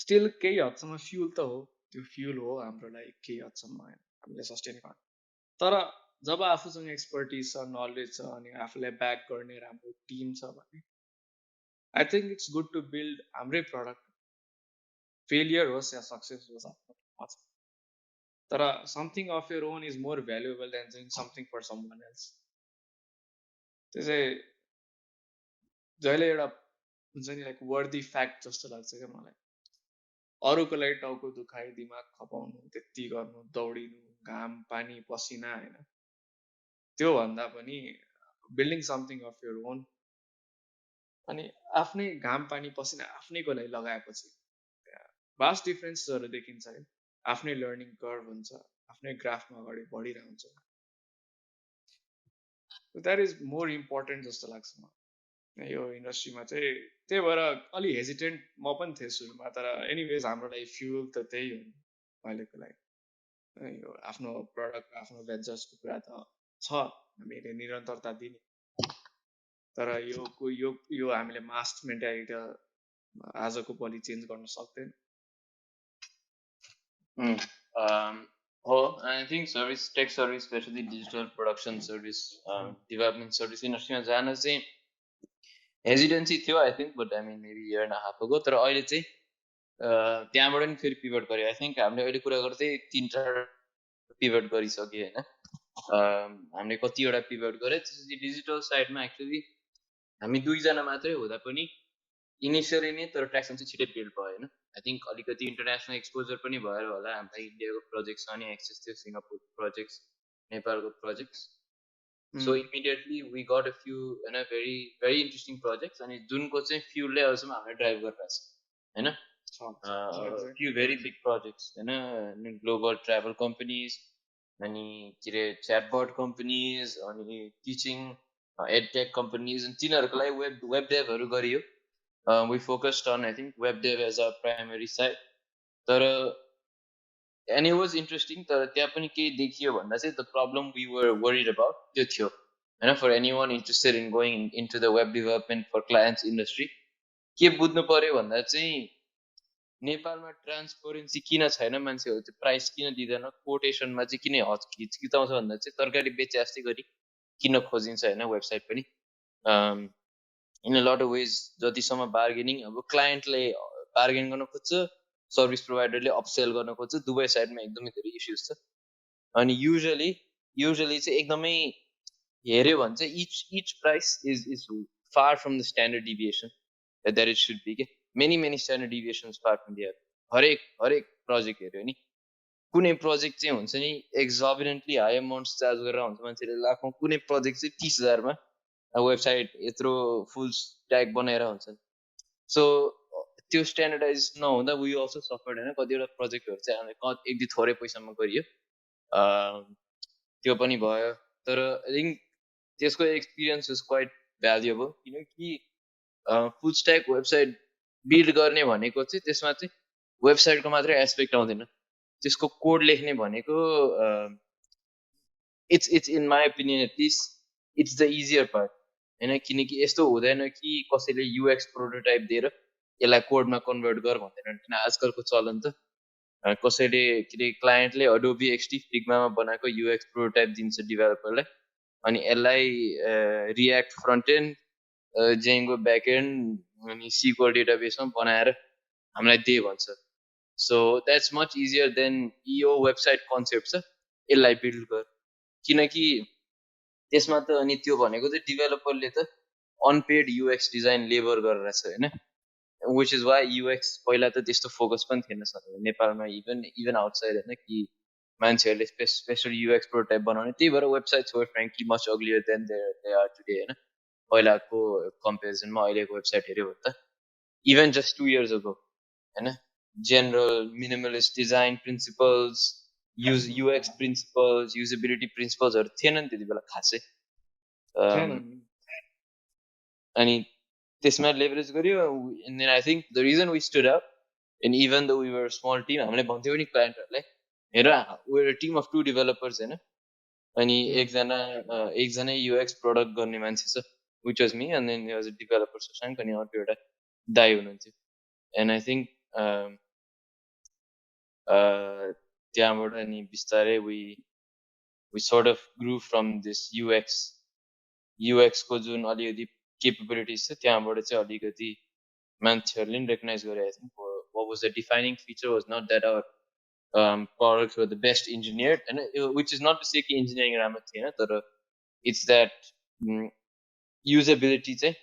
स्टिल केही हदसम्म फ्युल त हो त्यो फ्युल हो हाम्रो लागि केही हदसम्म हामीले सस्टेन गर्ने तर जब आफूसँग एक्सपर्टिज छ नलेज छ अनि आफूलाई ब्याक गर्ने राम्रो टिम छ भने I think it's good to build हाम्रै प्रडक्ट फेलियर होस् या सक्सेस होस् आफ्नो तर something of your own is more valuable than doing something for someone else त्यो चाहिँ जहिले एउटा हुन्छ नि लाइक वर्दी फ्याक्ट जस्तो लाग्छ क्या मलाई अरूको लागि टाउको दुखाइ दिमाग खपाउनु त्यति गर्नु दौडिनु घाम पानी पसिना होइन त्यो भन्दा पनि building something of your own अनि आफ्नै घाम पानी पसिना आफ्नैको लागि लगाएपछि भास्ट डिफरेन्सहरू देखिन्छ है आफ्नै लर्निङ कर्भ हुन्छ आफ्नै ग्राफमा अगाडि बढिरहेको हुन्छ द्याट इज मोर इम्पोर्टेन्ट जस्तो लाग्छ मलाई यो इन्डस्ट्रीमा चाहिँ त्यही भएर अलि हेजिटेन्ट म पनि थिएँ सुरुमा तर एनिवेज हाम्रो लागि फ्युल त त्यही हो अहिलेको लागि यो आफ्नो प्रडक्ट आफ्नो भेन्चर्सको कुरा त छ हामीले निरन्तरता दिने तर यो हामीले मास्ट मेन्टालिटी आजको भोलि चेन्ज गर्न सक्दैन हो I think service tech service especially digital production service development service इन्डस्ट्रीमा जान चाहिँ हेजिटेन्सी थियो I think but I mean maybe year and half ago तर अहिले चाहिँ त्यहाँबाट नि फेरि पिभट गर्यो आई थिङ्क हामीले अहिले कुरा गर्दै 3-4 पिभट गरिसक्यो होइन हामीले कतिवटा पिभट गऱ्यो त्यसपछि डिजिटल साइडमा एक्चुअली हामी 2जना मात्रै हुँदा पनि इनिसियली नै तर ट्र्याक्सन चाहिँ छिटै बिल्ड भयो होइन आई थिङ्क अलिकति इन्टरनेसनल एक्सपोजर पनि भएर होला हामीलाई इन्डियाको प्रोजेक्ट्स अनि एक्सेस थियो सिङ्गापुर प्रोजेक्ट्स नेपालको projects so immediately we got a few होइन भेरी भेरी इन्ट्रेस्टिङ प्रोजेक्ट्स अनि जुनको चाहिँ फ्युलले अहिलेसम्म हामीले ड्राइभ गरिरहेको छ होइन फ्यु भेरी बिग प्रोजेक्ट्स होइन ग्लोबल ट्राभल कम्पनीज अनि के अरे च्याटबट कम्पनीज अनि टिचिङ एडटेक कम्पनीज अनि तिनीहरूको लागि वेब डेभहरू गरियो we focused on I think web dev as our primary side तर and it was interesting तर त्यहाँ पनि केही देखियो भन्दा चाहिँ the problem we were worried about त्यो थियो हैन for anyone interested in going into the web development for clients industry के बुझ्नु पर्यो भन्दा चाहिँ नेपालमा ट्रान्सपरेन्सी किन छैन मान्छेहरु चाहिँ प्राइस किन दिदैन कोटेसनमा चाहिँ किन हिचकिचाउँछ भन्दा चाहिँ तरकारी बेचे जस्तै गरी किन खोजिन्छ हैन वेबसाइट पनि in a lot of ways जतिसम्म बार्गेनिङ अब क्लाइन्टले बार्गेन गर्न खोज्छ सर्भिस प्रोभाइडरले अपसेल गर्न खोज्छ दुवै साइडमा एकदमै धेरै इश्युज छ अनि युजुअली चाहिँ एकदमै हेर्यो भने चाहिँ each price is far from the standard deviation that it should be के many standard deviations far from the हरेक प्रोजेक्ट हेर्यो नि कुनै प्रोजेक्ट चाहिँ हुन्छ नि एक्जर्बिनेन्टली हाई अमाउन्ट्स चार्ज गरेर हुन्छ मान्छेले लाखौं कुनै प्रोजेक्ट चाहिँ 30,000 मा वेबसाइट यत्रो फुल स्ट्याक बनाएर हुन्छ सो त्यो स्ट्यान्डर्डाइज नहुँदा वी अल्सो सफर्ड हैन कतिवटा प्रोजेक्टहरु चाहिँ हामीले एक दुई थोरै पैसामा गरियो त्यो पनि भयो तर आई थिंक त्यसको एक्सपिरियन्स इज क्वाइट भ्यालुएबल किनकि फुल स्ट्याक वेबसाइट बिल्ड गर्ने भनेको चाहिँ त्यसमा चाहिँ वेबसाइटको मात्रै एस्पेक्ट आउँदैन त्यसको कोड लेख्ने भनेको it's in my opinion at least it's the easier part हैन किनकि यस्तो हुँदैन कि कसैले युएक्स प्रोटोटाइप दिएर यसलाई कोडमा कन्भर्ट गर भन्दैन किन आजकलको चलन त कसैले के क्लाइन्टले अडोबी एक्सटी फिग्मामा बनाएको युएक्स प्रोटोटाइप दिन्छ डेभलपरलाई अनि यसलाई React front end Django back end अनि सिक्वल डेटाबेसमा बनाएर हामीलाई दे भन्छ so that's much easier than यो वेबसाइट कन्सेप्ट छ यसलाई बिल्ड गर किनकि त्यसमा त अनि त्यो भनेको चाहिँ डेभलपरले त अनपेड युएक्स डिजाइन लेबर गरेर छ हैन व्हिच इज वाइ युएक्स पहिला त त्यस्तो फोकस पनि थिएन सर नेपालमा इभन आउटसाइड हैन कि मान्छेहरूले स्पेशल युएक्स प्रोटोटाइप बनाउने त्यही भएर websites were frankly much uglier than they are today हैन पहिलाको कम्पेरिजनमा अहिलेको वेबसाइट हेर्यो भने त इभन जस्ट 2 इयर्स अगो हैन general minimalist design principles UX principles usability प्रिन्सिपल्सहरु थिएनन् त्यति बेला खासै अनि त्यसमा लेभरेज गर्यो and then I think the reason we stood up and even the we were small team हामीले भन्थ्यौ नि क्लाइन्टहरुलाई हेर we are a team of 2 developers हैन अनि एकजना UX प्रोडक्ट गर्ने मान्छे छ which was me and then there was a developer Shashank अनि अर्को एउटा दाइ हुनुहुन्थ्यो एन्ड आई थिंक त्यहाँबाट अनि बिस्तारै we sort of grew from this UX को जुन अलिकति capabilities छ त्यहाँबाट चाहिँ अलिकति मान्छेहरूले नि रेकग्नाइज गरे I think what was the defining feature was not that our products were the best engineered and which is not to say कि engineering राम्रो थिएन तर it's that usability चाहिँ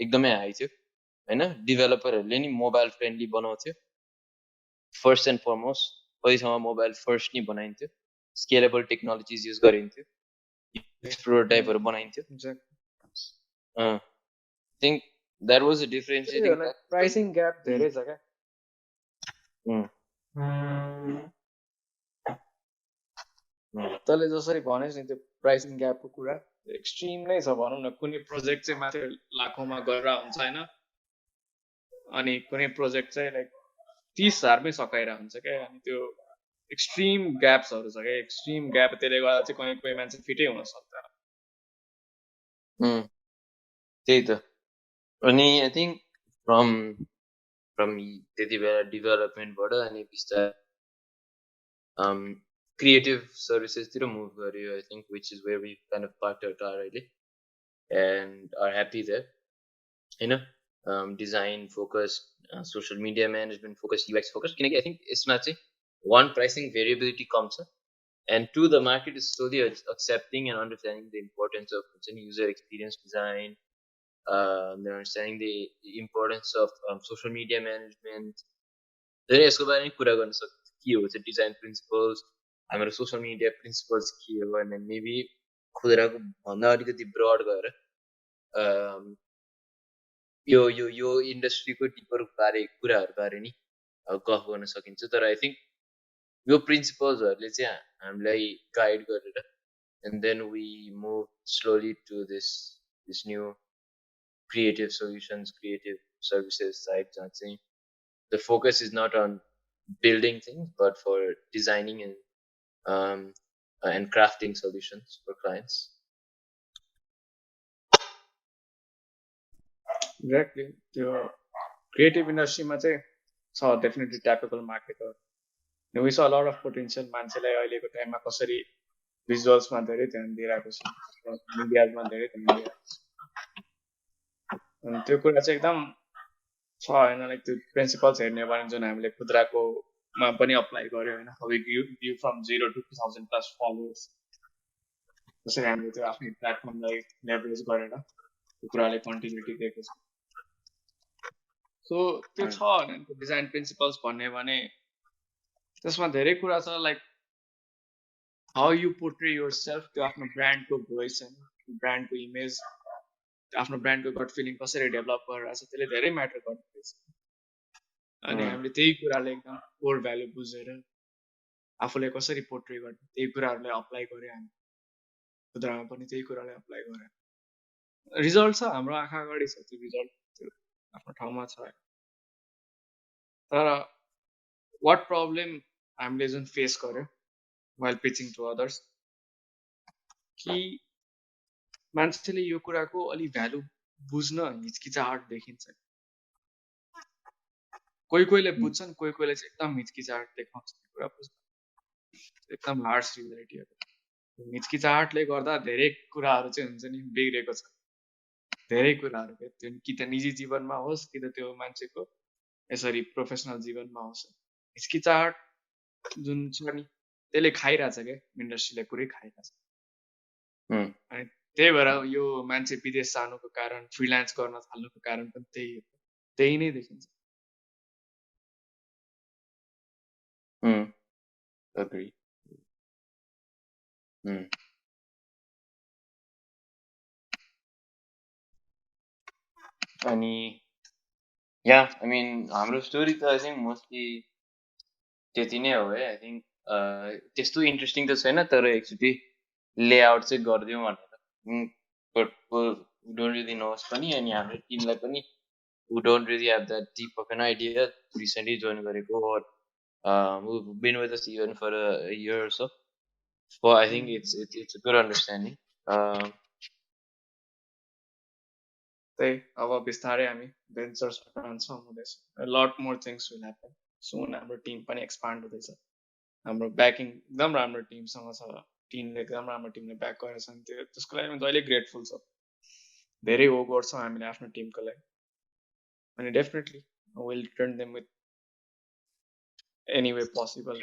एकदमै हाई थियो हैन डेभलपरहरूले नि मोबाइल फ्रेन्डली बनाउँथ्यो फर्स्ट एन्ड फरमोस्ट कतिसम्म मोबाइल फर्स्ट नि बनाइन्थ्यो स्केलेबल टेक्नोलोजिज युज गरिन्थ्यो प्रोटोटाइपहरु बनाइन्थ्यो I think that was a differentiating factor. Pricing gap धेरै छ क्या तैँले जसरी भनेस् नि त्यो प्राइसिङ ग्यापको कुरा एक्सट्रिम नै छ भनौँ न कुनै प्रोजेक्ट चाहिँ माथि लाखौँमा गरेर हुन्छ होइन अनि कुनै प्रोजेक्ट चाहिँ लाइक 30,000मै सकाएर हुन्छ क्या अनि त्यो एक्सट्रिम ग्याप्सहरू छ क्या एक्सट्रिम ग्याप त्यसले गर्दा चाहिँ कोही मान्छे फिटै हुन सक्दैन त्यही त अनि आई थिङ्क फ्रम त्यति बेला डेभलपमेन्टबाट अनि बिस्तारै creative services तिर move गर्यो I think which is where we kind of parked our car अहिले and are happy there you know design focused social media management focused UX focused किनकि I think यसमा चाहिँ one pricing variability comes and two the market is slowly accepting and understanding the importance of user experience design they're understanding the importance of social media management then यसको बारेमा कुरा गर्न सक्छ के हो चाहिँ design principles हाम्रो सोसल मिडिया प्रिन्सिपल्स के हो भने मेबी खुद्राको भन्दा अलिकति ब्रड गएर यो यो यो इन्डस्ट्रीको डिपर बारे कुराहरू बारे नि गफ गर्न सकिन्छ तर आई थिङ्क यो प्रिन्सिपल्सहरूले चाहिँ हामीलाई गाइड गरेर and then we move slowly to this new creative solutions creative services side जहाँ चाहिँ the focus is not on building things but for designing and crafting solutions for clients. Exactly. त्यो creative industry मा चाहिँ छ definitely tappable market हो. We saw a lot of potential मान्छेलाई अहिलेको टाइममा कसरी visuals मा धेरै ध्यान दिइरहेको छ media मा धेरै ध्यान दिइरहेको छ अनि त्यो कुरा चाहिँ एकदम छ हैन लाइक त्यो प्रिन्सिपल्स हेर्ने भने जुन हामीले खुद्राको मा पनि अप्लाई गर्यो हैन how we grew from 0 to 2000 plus followers त्यसरी हामीले त्यो आफ्नो प्लेटफर्मलाई लेभरेज गरेर त्यो कुराले कन्टिन्युटी दिएको छ सो त्यो छ हैन त्यो डिजाइन प्रिन्सिपल्स भन्ने भने त्यसमा धेरै कुरा छ like how you portray yourself त्यो आफ्नो ब्रान्डको भोइस हैन ब्रान्डको इमेज आफ्नो ब्रान्डको गट फिलिङ कसरी डेभलप गरिरहेछ त्यसले धेरै म्याटर गर्दैछ अनि हामीले त्यही कुराले एकदम कोर भ्यालु बुझेर आफूले कसरी पोर्ट्रे गर्ने त्यही कुराहरूलाई अप्लाई गरे हामी खुद्रामा पनि त्यही कुरालाई अप्लाई गरे रिजल्ट छ हाम्रो आँखा अगाडि छ त्यो रिजल्ट त्यो आफ्नो ठाउँमा छ तर वाट प्रब्लम हामीले जुन फेस गर्यो वाइल पिचिङ टु अदर्स कि मान्छेले यो कुराको अलि भ्यालु बुझ्न हिचकिचाहट देखिन्छ कोहीले बुझ्छन् कोहीले चाहिँ एकदम हिचकिचाहट देखाउँछ कुरा बुझ्न एकदम हार्स रियालिटी हो हिचकिचाहटले गर्दा धेरै कुराहरू चाहिँ हुन्छ नि बिग्रेको छ धेरै कुराहरू त्यो कि त निजी जीवनमा होस् कि त त्यो मान्छेको यसरी प्रोफेसनल जीवनमा होस् हिचकिचाहट जुन छ नि त्यसले खाइरहेछ क्या इन्डस्ट्रीले पुरै खाइरहेछ अनि त्यही भएर यो मान्छे विदेश जानुको कारण फ्रिलान्स गर्न थाल्नुको कारण पनि त्यही नै देखिन्छ Agree. अनि या आई मिन हाम्रो स्टोरी त आई थिङ्क मोस्टली त्यति नै हो है आई थिङ्क त्यस्तो इन्ट्रेस्टिङ त छैन तर एकचोटि लेआउट चाहिँ गरिदिउँ भनेर बट डोन्ट रियली नोस पनि अनि हाम्रो टिमलाई पनि who don't really have that deep of an idea recently join गरेको or who've been with us even for a year or so. So I think it's a good understanding. त्यही अब बिस्तारै हामी भेन्चर्स ट्रान्सफर्म हुँदैछ lot more things will happen soon हाम्रो team पनि expand हुँदैछ हाम्रो ब्याकिङ एकदम राम्रो टिमसँग छ टिमले एकदम राम्रो टिमले ब्याक गरेको छ त्यो त्यसको लागि म जहिले ग्रेटफुल छ धेरै हो गर्छौँ हामीले आफ्नो टिमको लागि अनि definitely will return them with any way possible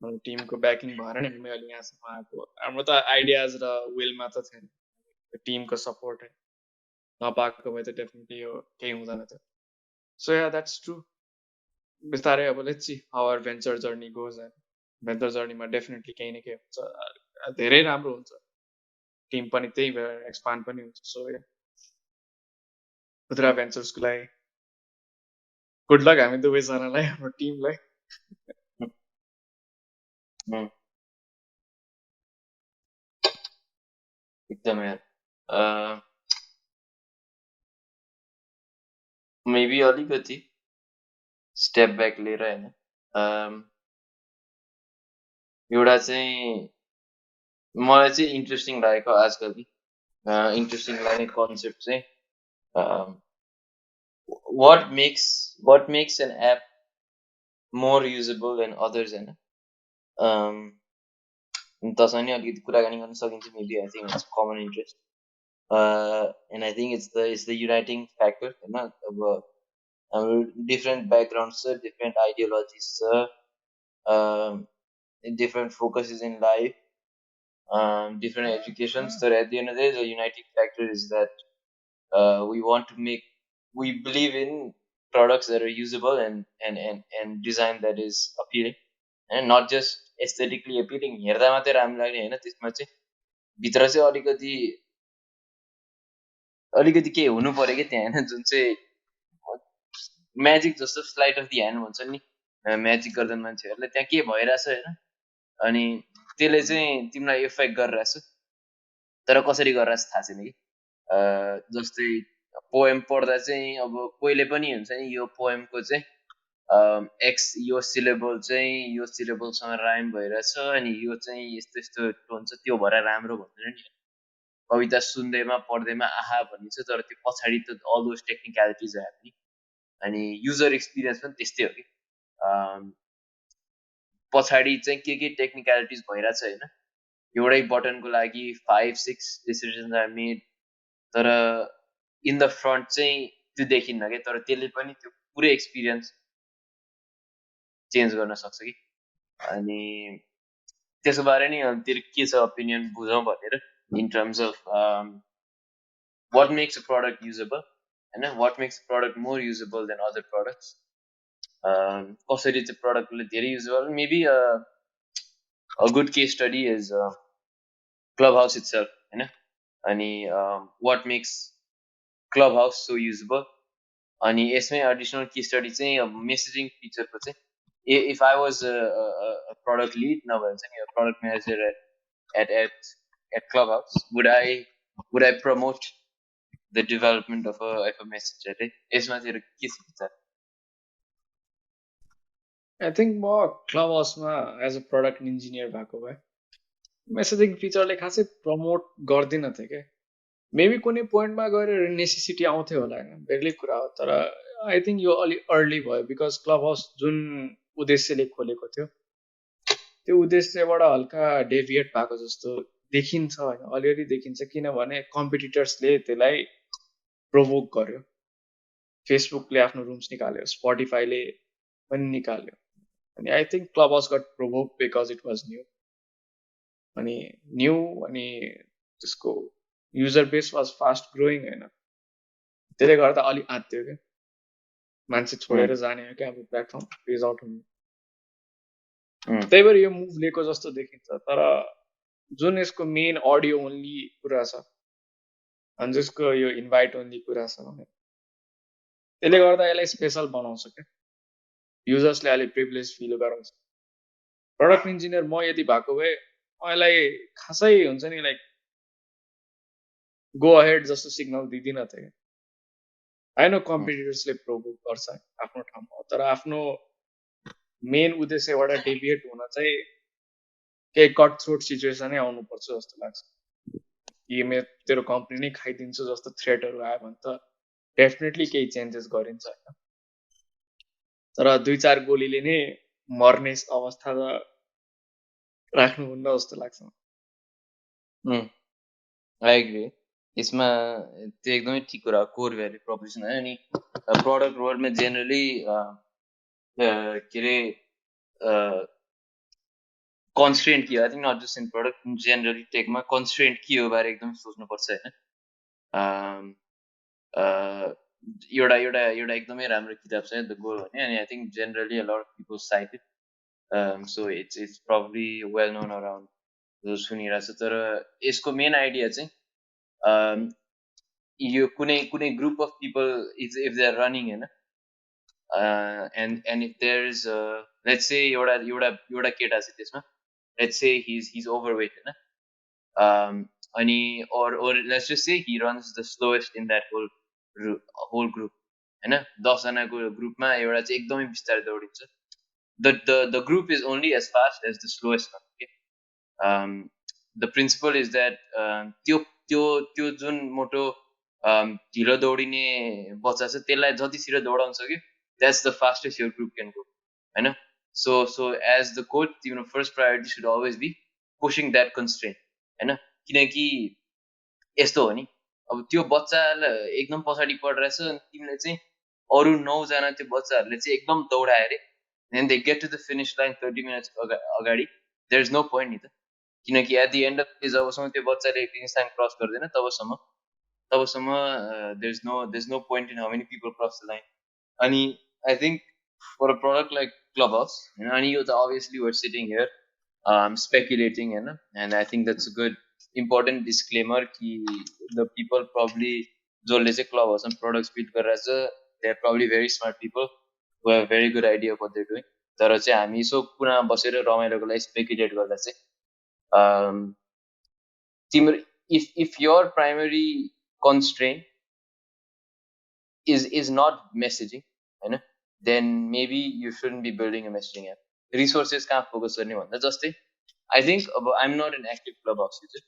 हाम्रो टिमको ब्याकिङ भएर नै हामी अहिले यहाँसम्म आएको हाम्रो त आइडियाज र विलमा त थिएन टिमको सपोर्ट नपाएको भए त डेफिनेटली यो केही हुँदैन थियो सो या द्याट्स ट्रु बिस्तारै अब let's see how our venture journey goes venture जर्नीमा डेफिनेटली केही न केही हुन्छ धेरै राम्रो हुन्छ टिम पनि त्यही भएर एक्सपान्ड पनि हुन्छ सो या खुद्रा भेन्चर्सको लागि गुड लक हामी दुवैजनालाई हाम्रो टिमलाई एकदमै मेबी अलिकति स्टेप ब्याक लिएर होइन एउटा चाहिँ मलाई चाहिँ इन्ट्रेस्टिङ लागेको आजकल इन्ट्रेस्टिङ लाग्ने कन्सेप्ट चाहिँ what makes an app more usable than others होइन तसँग नि अलिकति कुराकानी गर्न सकिन्छ maybe I think it's common interest and I think it's the uniting factor होइन अब हाम्रो different backgrounds छ different ideologies छ different focuses in life different educations so at the end of the day the uniting factor is that we believe in products that are usable and design that is appealing and not just aesthetically appealing हेर्दा मात्रै राम्रो लाग्ने हैन त्यसमा चाहिँ भित्र चाहिँ अलिकति के हुनु पर्यो के त्यहाँ हैन जुन चाहिँ म्याजिक जस्तो स्लाइड अफ द ह्यान्ड भन्छ नि म्याजिक गर्दैन मान्छेहरुले त्यहाँ के भइराछ हैन अनि त्यसले चाहिँ तिमीलाई इफेक्ट गरिराछ तर कसरी गरिराछ थाहा छैन कि जस्तै पोएम पढ्दा चाहिँ अब कोहीले पनि हुन्छ नि यो पोएमको चाहिँ एक्स यो सिलेबलसँग राइम भइरहेछ अनि यो चाहिँ यस्तो यस्तो टोन छ त्यो भएर राम्रो भन्दैन नि कविता सुन्दैमा पढ्दैमा आहा भनिन्छ तर त्यो पछाडि त अल दोज टेक्निकलिटिज आयो नि अनि युजर एक्सपिरियन्स पनि त्यस्तै हो कि पछाडि चाहिँ के टेक्निकलिटिज भइरहेछ हैन एउटै बटनको लागि 5-6 डिसिजन्स आर मेड तर इन द फ्रन्ट चाहिँ त्यो देखिन्न के तर त्यसले पनि त्यो पुरै एक्सपिरियन्स चेन्ज गर्न सक्छ कि अनि त्यसको बारे नि तेरो के छ ओपिनियन बुझौँ भनेर in terms of what makes a product usable and what makes a product more usable than other products कसरी चाहिँ प्रोडक्टले धेरै usable maybe a good case study is Clubhouse itself हैन अनि what makes Clubhouse so usable अनि यसमै additional case study चाहिँ messaging फिचरको चाहिँ if I was a product lead नभए हुन्छ नि product manager at Clubhouse would I promote the development of a messenger यसमा चाहिँ के छ विचार I think म क्लब हाउसमा एज अ प्रडक्ट इन्जिनियर भएको भए मेसेजिङ फिचरले खासै प्रमोट गर्दिन थिएँ क्या मेबी कुनै पोइन्टमा गएर नेसेसिटी आउँथ्यो होला होइन बेग्लै कुरा हो तर आई थिङ्क यो अलिक अर्ली भयो बिकज क्लब हाउस जुन उद्देश्यले खोलेको थियो त्यो उद्देश्यबाट हल्का डेभिएट भएको जस्तो देखिन्छ होइन अलिअलि देखिन्छ किनभने कम्पिटिटर्सले त्यसलाई प्रोभोक गर्यो फेसबुकले आफ्नो रुम्स निकाल्यो स्पोटिफाईले पनि निकाल्यो अनि I think clubhouse got provoke because it was new अनि त्यसको user base was fast growing होइन त्यसले गर्दा अलिक आत्यो क्या मान्छे छोडेर जाने हो क्या अब प्लेटफर्म पेज आउट हुने त्यही भएर यो मुभ लिएको जस्तो देखिन्छ तर जुन यसको मेन अडियो ओन्ली कुरा छ अनि जसको यो इन्भाइट ओन्ली कुरा छ त्यसले गर्दा यसलाई स्पेसल बनाउँछ क्या युजर्सले अलिक प्रिभिलेज फिल गराउँछ प्रडक्ट इन्जिनियर म यदि भएको भए मलाई खासै हुन्छ नि लाइक गो अहेड जस्तो सिग्नल दिदिन थिएँ होइन कम्पिटिटर्सले प्रोभोक गर्छ आफ्नो ठाउँमा तर आफ्नो मेन उद्देश्यबाट डेभिएट हुन चाहिँ केही कट थ्रोट सिचुएसनै आउनुपर्छ जस्तो लाग्छ कि तेरो कम्पनी नै खाइदिन्छ जस्तो थ्रेटहरू आयो भने त डेफिनेटली केही चेन्जेस गरिन्छ होइन तर 2-4 गोलीले नै मर्ने अवस्था त राख्नुहुन्न जस्तो लाग्छ आई एग्री यसमा त्यो एकदमै ठिक कुरा हो कोर भ्याल्यु प्रोपोजिसन होइन अनि प्रडक्ट वर्ल्डमा जेनरली के अरे कन्स्ट्रेन्ट के हो I think not just in product generally टेकमा कन्स्ट्रेन्ट के हो बारे एकदमै सोच्नुपर्छ होइन एउटा एकदमै राम्रो किताब छ द गोल भन्ने अनि I think generally a lot of people cited so it's probably well known around जो सुनिरहेको छ तर यसको मेन आइडिया चाहिँ यो कुनै group of people if they are running हैन and if there is let's say एउटा केटा छ त्यसमा let's say he's overweight हैन अनि or let's just say he runs the slowest in that whole group हैन 10 जनाको ग्रुपमा एउटा चाहिँ एकदमै बिस्तारै दौडिन्छ the group is only as fast as the slowest one okay the principle is that त्यो जुन मोटो ढिलो दौडिने बच्चा छ त्यसलाई जति छिटो दौडाउन सक्यो that's the fastest your group can go हैन so as the coach first priority should always be pushing that constraint हैन किनकि यस्तो हो नि अब त्यो बच्चालाई एकदम पछाडी पढिरहेछ अनि तिमीले चाहिँ अरु 9 जना त्यो बच्चाहरुले चाहिँ एकदम दौडाए रे then they get to the finish line 30 minutes अगाडि there is no point नि त किनकि at the end of the day जबसम्म त्यो बच्चाले finish line क्रस गर्दैन तबसम्म there's no point in how many people cross the line अनि I think for a product like Clubhouse and you obviously we're sitting here speculating and I think that's a good important disclaimer कि the people probably जसले चाहिँ Clubhouse and products build गरिरहेछ they're probably very smart people who have a very good idea of what they're doing तर चाहिँ हामी यसो कुनामा बसेर रमाइलोको लागि स्पेकुलेट गर्दा चाहिँ तिम्रो if your primary constraint is not messaging हैन then maybe you shouldn't be building a messaging app resources कहाँ फोकस गर्ने भन्दा जस्तै I think I'm not an active Clubhouse user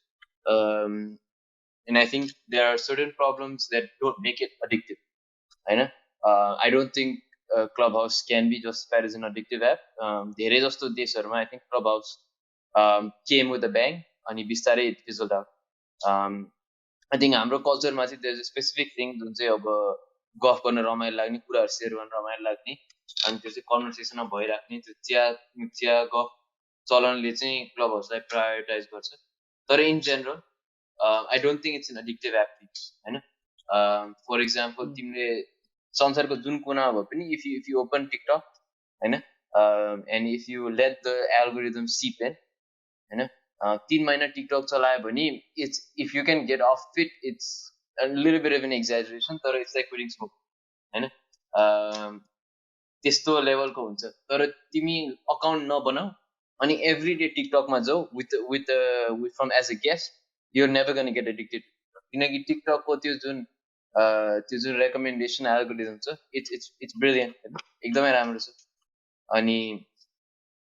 and I think there are certain problems that don't make it addictive हैन I don't think Clubhouse can be justified as an addictive app धेरै जस्तो देशहरुमा I think Clubhouse came with a bang अनि बिस्तारै it fizzled out I think हाम्रो कल्चरमा चाहिँ there's a specific thing जुन चाहिँ अब गफ गर्न रमाइलो लाग्ने कुराहरु शेयर गर्न रमाइलो लाग्ने अनि त्यो चाहिँ कन्भर्सेसनमा भइराख्ने त्यो चिया गफ चलनले चाहिँ क्लब हाउसलाई प्रायोरिटाइज गर्छ तर in general I don't think it's an addictive app हैन फर एक्जाम्पल तिमीले संसारको जुन कुनामा भए पनि if you open TikTok हैन and if you let the algorithm seep in हैन 3 महिना TikTok चलायो भने it's if you can get off it it's a little bit of an exaggeration तर it's like quitting smoke हैन त्यस्तो लेभलको हुन्छ तर तिमी अकाउन्ट नबनाऊ अनि एभ्री डे टिकटकमा जाऊ with from as a guest you're never going to get addicted किनकि टिकटकको त्यो जुन रेकमेन्डेसन एल्गोरिदम छ it's brilliant एकदमै राम्रो छ अनि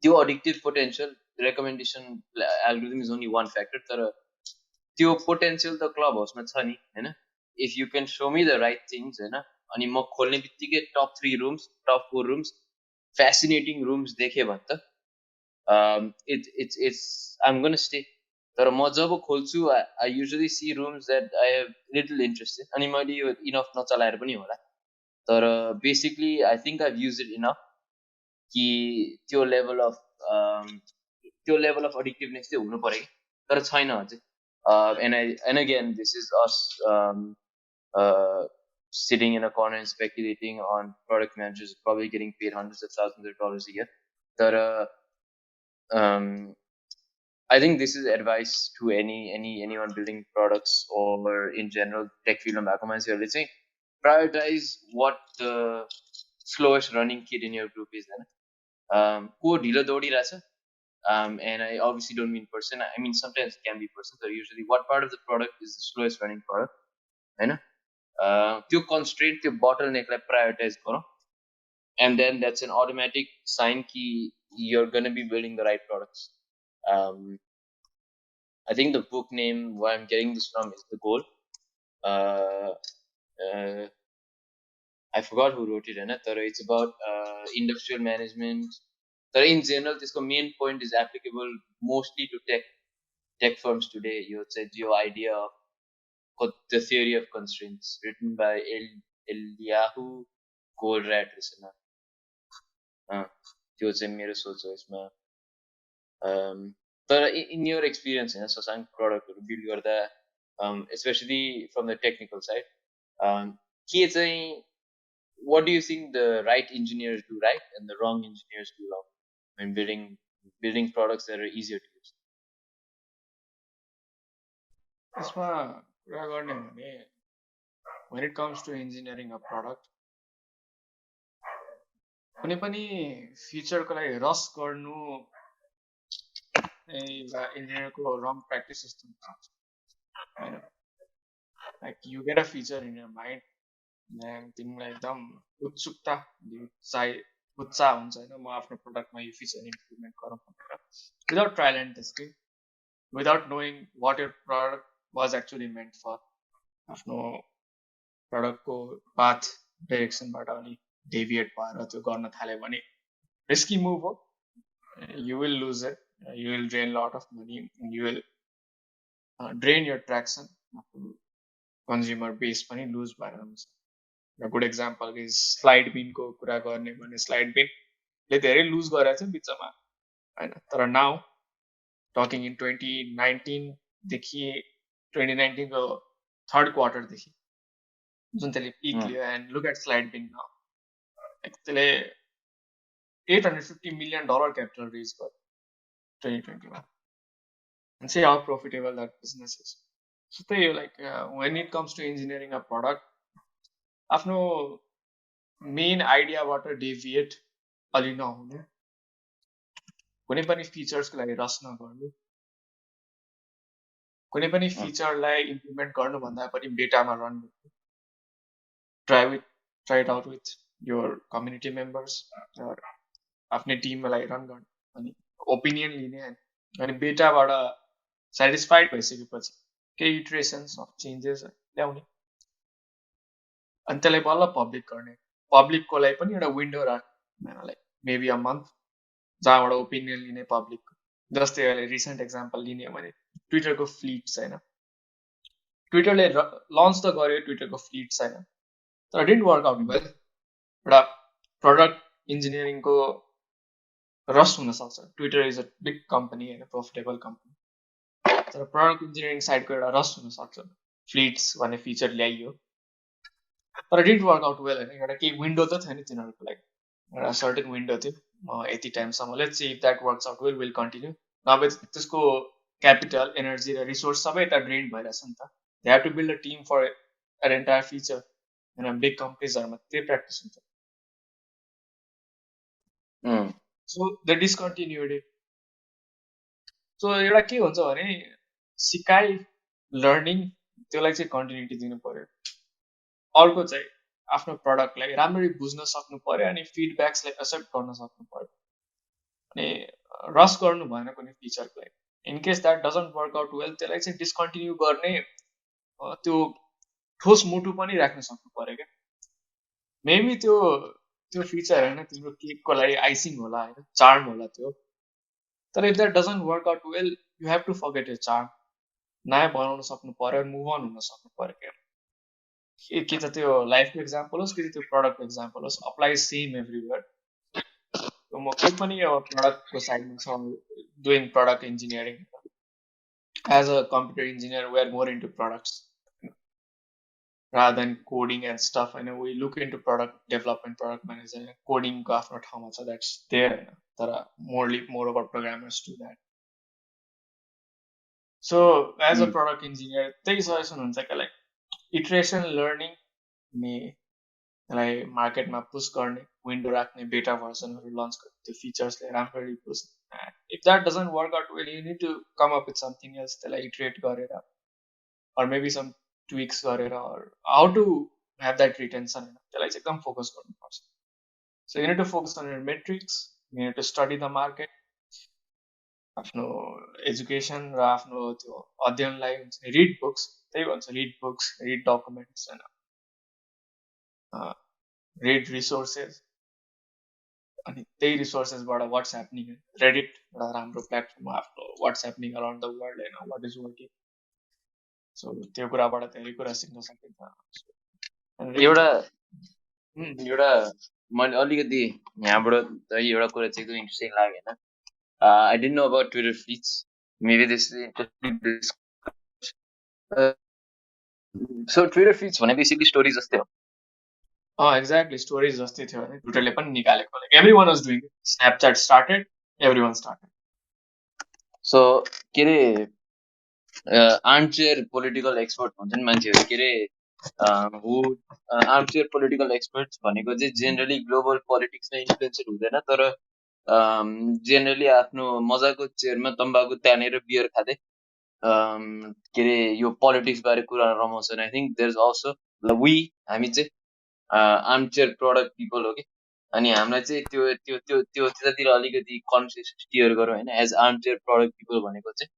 त्यो addictive potential recommendation algorithm is only one factor तर त्यो पोटेन्शियल त क्लब हाउसमा छ नि हैन if you can show me the right things हैन अनि म खोल्ने बित्तिकै top 3 rooms top 4 rooms fascinating rooms देखे भने त it's I'm going to stay तर म जब खोल्छु I usually see rooms that I have little interest in अनि मैले यो इनफ नचलाएर पनि होला तर basically I think I've used it enough कि त्यो लेभल अफ एडिक्टिभनेस चाहिँ हुनु पर्यो तर छैन अझै and again this is us sitting in a corner and speculating on product managers probably getting paid hundreds of thousands of dollars a year but I think this is advice to anyone building products or in general tech field भएको मान्छेहरुले चाहिँ prioritize what the slowest running kid in your group is को ढिलो दौडिरहेछ and I obviously don't mean person I mean sometimes it can be person so usually what part of the product is the slowest running product हैन त्यो constraint त्यो bottleneck लाई prioritize गरौँ and then that's an automatic sign कि you're going to be building the right products I think the book name where I'm getting this from is The Goal I forgot who wrote it हैन तर it's about industrial management तर in general त्यसको main point is applicable mostly to tech firms today यो चाहिँ यो idea of the theory of constraints written by Eliyahu Goldratt त्यो चाहिँ मेरो सोच हो यसमा तर in your experience हैन ससाङ प्रोडक्टहरु बिल्ड गर्दा especially from the technical side के चाहिँ what do you think the right engineers do right and the wrong engineers do wrong when building products that are easier to use यसमा कुरा गर्ने भने when it comes to engineering a product, कुनै पनि फिचरको लागि रस गर्नु एउटा इन्जिनियरको रङ प्र्याक्टिस जस्तो हुन्छ होइन. Like you get a feature in your mind then तिमीलाई एकदम उत्सुकता उत्साह हुन्छ होइन, म आफ्नो प्रडक्टमा यो फिचर इम्प्लिमेन्ट गरौँ भनेर, without trial and testing, without knowing what your product was actually meant for. आफ्नो प्रडक्टको पाथ डाइरेक्सनबाट अलिक डेभिएट भएर त्यो गर्न थाल्यो भने रिस्की मुभ हो. You will lose it, you will drain lot of money, you will drain your traction. Consumer base पनि लुज भएर हुन्छ. गुड एक्जाम्पल इज स्लाइड बिनको कुरा गर्ने भने स्लाइड बिनले धेरै लुज गरेको थियो बिचमा होइन, तर नाउ टकिङ इन 2019देखि 2019को थर्ड क्वार्टरदेखि जुन त्यसले पिक लियो, and look at Slidebean now, त्यसले $850 million क्यापिटल रेज गर्यो 2021. And see how profitable that business is. So त्यही हो, like when it comes to engineering a product, आफ्नो मेन आइडियाबाट डेभिएट अलि नहुनु, कुनै पनि फिचर्सको लागि रस नगर्नु, कुनै पनि फिचरलाई इम्प्लिमेन्ट गर्नुभन्दा पनि बेटामा रन गर्नु, try it out with your community members, आफ्नै टिमलाई रन गर्नु, अनि ओपिनियन लिने, अनि बेटाबाट सेटिस्फाइड भइसकेपछि केही इटरेसन्स अफ चेन्जेस ल्याउने, अनि त्यसलाई बल्ल पब्लिक गर्ने. पब्लिकको लागि पनि एउटा विन्डो राख्ने, लाइक मेबी अ मन्थ, जहाँबाट ओपिनियन लिने पब्लिकको. जस्तै अहिले रिसेन्ट एक्जाम्पल लिने भने ट्विटरको फ्लिट्स होइन, ट्विटरले लन्च त गर्यो ट्विटरको फ्लिट्स होइन, तर डिन्ट वर्क आउट वेल. एउटा प्रडक्ट इन्जिनियरिङको रस हुनसक्छ. Twitter is a big company होइन, प्रोफिटेबल कम्पनी, तर प्रडक्ट इन्जिनियरिङ साइडको एउटा रस हुनसक्छ. फ्लिट्स भन्ने फिचर ल्याइयो तर डिन्ट वर्क आउट वेल होइन. एउटा केही विन्डो त थियो नि तिनीहरूको लागि, एउटा सर्टेन विन्डो थियो, यति टाइमसम्म, let's see if that works out well, will continue. नभए त्यसको क्यापिटल, एनर्जी र रिसोर्स सबै यता ड्रेन भइरहेछ नि त. They have to build a team for an entire feature. होइन, बिग कम्पनीजहरूमा त्यही प्र्याक्टिस हुन्छ. So the discontinued it. So एउटा के हुन्छ भने सिकाइ, लर्निङ, त्यसलाई चाहिँ कन्टिन्युटी दिनु पर्यो. अर्को चाहिँ आफ्नो प्रडक्टलाई राम्ररी बुझ्न सक्नु पर्यो, अनि फिडब्याक्सलाई एक्सेप्ट गर्न सक्नु पर्यो, अनि रस गर्नु भएन कुनै फिचरलाई. In case that doesn't work out well, त्यसलाई चाहिँ डिस्कन्टिन्यू गर्ने त्यो ठोस मुटु पनि राख्न सक्नु पर्यो क्या. मेबी त्यो फिचर होइन तिम्रो केकको लागि आइसिङ होला होइन, चार्म होला त्यो, तर if that doesn't work out well, you have to forget your charm. नयाँ बनाउन सक्नु पर्यो, मुभ अन हुन सक्नु पर्यो क्या. कि त त्यो लाइफको एक्जाम्पल होस्, कि त त्यो प्रडक्टको एक्जाम्पल होस्, अप्लाई सेम एभ्रिवेयर. म केही पनि अब प्रडक्टको साइडमा छ, doing product engineering. As a computer engineer we are more into products rather than coding and stuff. I know we look into product development, product management, coding को आफ्नो ठाउँमा छ, that's there होइन, तर more about programmers do that. So as a product engineer, त्यही suggestion हुन्छ क्या, like iteration, learning, अनि त्यसलाई मार्केटमा पुस गर्ने, विन्डो राख्ने, बेटा भर्सनहरू लन्च गर्ने, त्यो फिचर्सले राम्ररी बुझ्ने. If that doesn't work out well, you need to come up with something else. त्यसलाई इटरेट गरेर, or maybe some tweaks गरेर, or how to have that retention, त्यसलाई चाहिँ एकदम फोकस गर्नुपर्छ. So you need to focus on your metrics, you need to study the market. आफ्नो education र आफ्नो त्यो अध्ययनलाई हुन्छ रिड बुक्स, त्यही भन्छ, रिड बुक्स, रिड डकुमेन्ट्स होइन, रिड रिसोर्सेस. अनि त्यही रिसोर्सेसबाट वाट्स ह्यापनिङ, रेडिट एउटा राम्रो प्लेटफर्म हो आफ्नो what's happening around the world होइन, वाट इज वर्किङ. सो त्यो कुराबाट धेरै कुरा सिक्न सकिन्छ. एउटा मैले अलिकति यहाँबाट एउटा कुरा चाहिँ एकदम इन्ट्रेस्टिङ लाग्यो होइन. I didn't know about Twitter fleets. Maybe this is interesting. So Twitter fleets भने basically stories जस्तै हो. एक्ज्याक्टली स्टोरेज जस्तै थियो भने ट्विटरले पनि निकालेको. Like everyone was doing it. Snapchat started, everyone started. So के अरे आर्मचेयर पोलिटिकल एक्सपर्ट हुन्छ नि मान्छेहरू, के अरे हु आर्मचेयर पोलिटिकल एक्सपर्ट्स भनेको चाहिँ जेनरली ग्लोबल पोलिटिक्समा इन्फ्लुएन्सर हुँदैन, तर जेनरली आफ्नो मजाको चेयरमा तम्बाकु तानेर बियर खाँदै के अरे यो पोलिटिक्स बारे कुरा रमाउँछन्. I think there is also हामी चाहिँ आर्मचेयर प्रडक्ट पिपल हो कि, अनि हामीलाई चाहिँ त्यो त्यो त्यो त्यो त्यतातिर अलिकति कन्भर्सेसन स्टियर गरौँ होइन. एज आर्मचेयर प्रडक्ट पिपल भनेको चाहिँ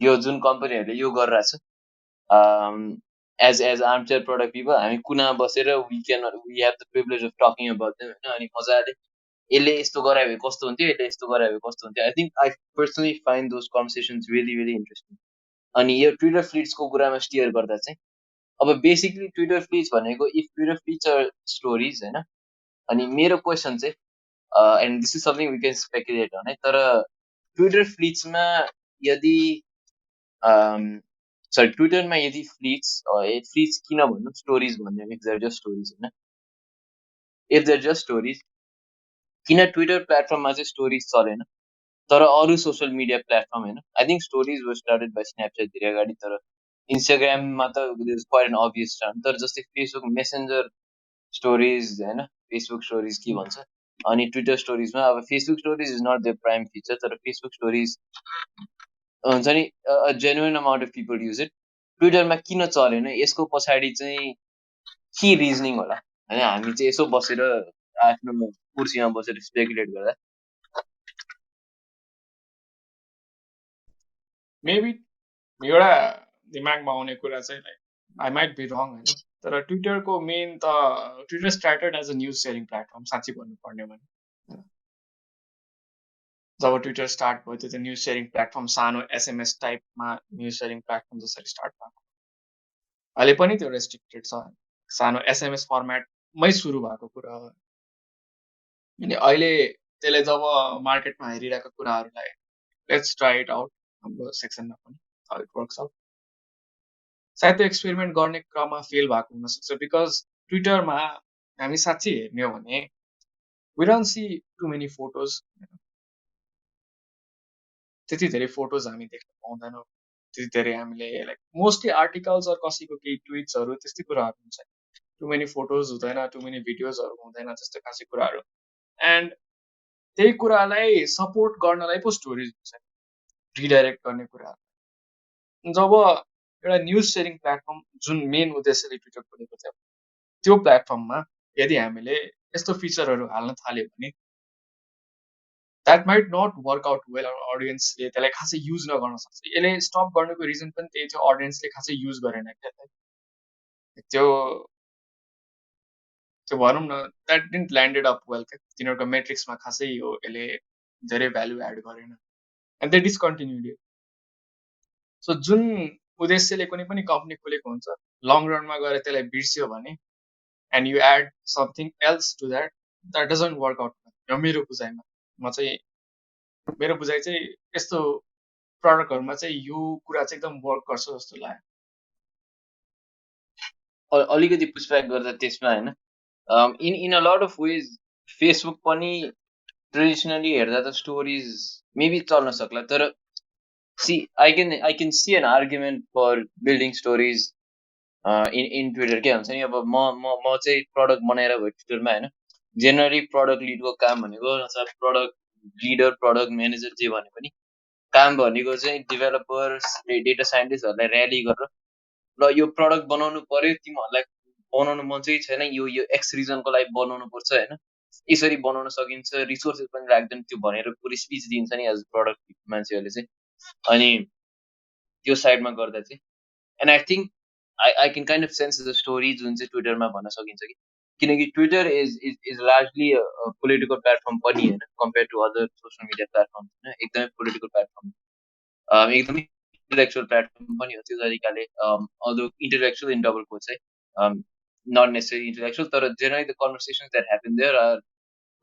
यो जुन कम्पनीहरूले यो गरिरहेछ, एज आर्मचेयर प्रडक्ट पिपल हामी कुनामा बसेर we have the privilege of talking about them होइन. अनि मजाले यसले यस्तो गरायो भने कस्तो हुन्थ्यो, यसले यस्तो गरायो भने कस्तो हुन्थ्यो. I think I personally find those conversations really really interesting. अनि यो ट्विटर फ्लिट्सको कुरामा स्टियर गर्दा चाहिँ अब बेसिकली ट्विटर फ्लिट्स भनेको if Twitter fleets are stories होइन. अनि मेरो क्वेसन चाहिँ and this is something we can speculate होइन, तर ट्विटर फ्लिट्समा यदि सरी ट्विटरमा यदि फ्लिट्स किन भन्नु स्टोरिज भन्ने, इफ देयर जस्ट स्टोरिज होइन, इफ देयर जस्ट स्टोरिज किन ट्विटर प्लेटफर्ममा चाहिँ स्टोरिज चलेन तर अरू सोसियल मिडिया प्लेटफर्म होइन. I think stories was started by Snapchat धेरै अगाडि, तर इन्स्टाग्राममा त is quite an obvious turn. तर जस्तै फेसबुक मेसेन्जर स्टोरिज होइन, फेसबुक स्टोरिज के भन्छ, अनि ट्विटर स्टोरिजमा अब Facebook stories is not the prime feature, तर फेसबुक स्टोरिज हुन्छ नि genuine amount of people use it. ट्विटरमा किन चलेन यसको पछाडि चाहिँ के रिजनिङ होला होइन, हामी चाहिँ यसो बसेर आफ्नो कुर्सीमा बसेर स्पेकुलेट गर्दा. मेबी एउटा दिमागमा आउने कुरा चाहिँ like I might be wrong होइन, तर ट्विटरको मेन त Twitter started as a news sharing platform साँच्ची भन्नुपर्ने भने. जब ट्विटर स्टार्ट भयो त्यो त न्युज सेयरिङ प्लेटफर्म सानो एसएमएस टाइपमा न्युज सेयरिङ प्लेटफर्म जसरी स्टार्ट भएको, अहिले पनि त्यो रेस्ट्रिक्टेड छ, सानो एसएमएस फर्मेटमै सुरु भएको कुरा हो. अनि अहिले त्यसले जब मार्केटमा हेरिरहेको कुराहरूलाई लेट्स ट्राई इट आउट हाम्रो सेक्सनमा पनि हाउ इट वर्क्स आउट, सायद त्यो एक्सपेरिमेन्ट गर्ने क्रममा फेल भएको हुनसक्छ. बिकज ट्विटरमा हामी साँच्ची हेर्ने हो भने we don't see too many photos, त्यति धेरै फोटोज हामी देख्न पाउँदैनौँ. त्यति धेरै हामीले लाइक मोस्टली आर्टिकल्स अर कसैको केही ट्विट्सहरू त्यस्तै कुराहरू हुन्छ. टु मेनी फोटोज हुँदैन, टु मेनी भिडियोजहरू हुँदैन त्यस्तो खासै कुराहरू. एन्ड त्यही कुरालाई सपोर्ट गर्नलाई पो स्टोरिज हुन्छ, रिडाइरेक्ट गर्ने कुराहरू. जब एउटा न्युज सेयरिङ प्लेटफर्म जुन मेन उद्देश्यले ट्विटर खोलेको थियो त्यो प्लेटफर्ममा यदि हामीले यस्तो फिचरहरू हाल्न थाल्यो भने that might not work out well. अडियन्सले त्यसलाई खासै युज नगर्न सक्छ. यसले स्टप गर्नुको रिजन पनि त्यही थियो, अडियन्सले खासै युज गरेन क्या त्यो भनौँ न, that didn't landed up well क्या. तिनीहरूको मेट्रिक्समा खासै यो यसले धेरै भ्यालु एड गरेन एन्ड दे डिस्कन्टिन्युड इट. सो जुन उद्देश्यले कुनै पनि कम्पनी खोलेको हुन्छ लङ रनमा गएर त्यसलाई बिर्स्यो भने and you add something else to that doesn't work out. मेरो बुझाइमा मेरो बुझाइ चाहिँ यस्तो प्रडक्टहरूमा चाहिँ यो कुरा चाहिँ एकदम वर्क गर्छ जस्तो लाग्यो. अलिकति पुसब्याक गर्दा त्यसमा होइन, in a lot of ways Facebook पनि ट्रेडिसनली हेर्दा त स्टोरिज मेबी चल्न सक्ला, तर I can see an argument for building stories in Twitter. के भन्छ नि, अब म चाहिँ प्रडक्ट बनाएर भयो ट्विटरमा होइन, जेनरली प्रडक्ट लिडको काम भनेको प्रडक्ट लिडर प्रडक्ट म्यानेजर जे भने पनि काम भनेको चाहिँ डेभलपर्स डेटा साइन्टिस्टहरूलाई ऱ्याली गरेर ल यो प्रडक्ट बनाउनु पर्यो, तिमीहरूलाई बनाउनु मन चाहिँ छैन, यो एक्स रिजनको लागि बनाउनु पर्छ होइन, यसरी बनाउन सकिन्छ, रिसोर्सेस पनि लाग्दैन, त्यो भनेर पुरै स्पिच दिन्छ नि एज प्रडक्ट मान्छेहरूले चाहिँ. अनि त्यो साइडमा गर्दा चाहिँ and I think I can kind of sense the story जुन चाहिँ ट्विटरमा भन्न सकिन्छ कि, किनकि Twitter is largely political platform पनि होइन compare to other social media platform होइन. एकदमै पोलिटिकल प्लेटफर्म, एकदमै इन्टेलेक्चुअल प्लेटफर्म पनि हो त्यो तरिकाले. Although intellectual in double quote चाहिँ नट नेसेसरी इन्टेलेक्चुअल, तर generally the conversations that happen there are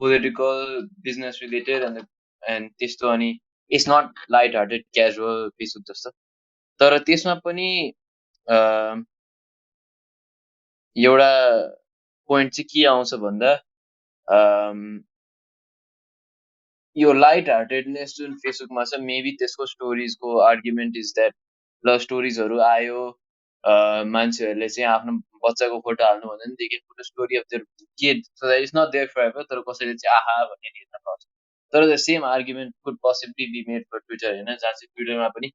political business related and त्यस्तो. अनि it's not light hearted casual Facebook जस्तो. तर त्यसमा पनि एउटा पोइन्ट चाहिँ के आउँछ भन्दा यो लाइट हार्टेडनेस जुन फेसबुकमा छ मेबी त्यसको स्टोरिजको आर्ग्युमेन्ट इज द्याट ल स्टोरिजहरू आयो, मान्छेहरूले चाहिँ आफ्नो बच्चाको फोटो हाल्नु भन्दा पनि they can put a story of their kid so that is not there forever एभर तर कसैले चाहिँ आहा भनेर हेर्न पाउँछ तर the same argument could possibly be made for Twitter होइन जहाँ चाहिँ ट्विटरमा पनि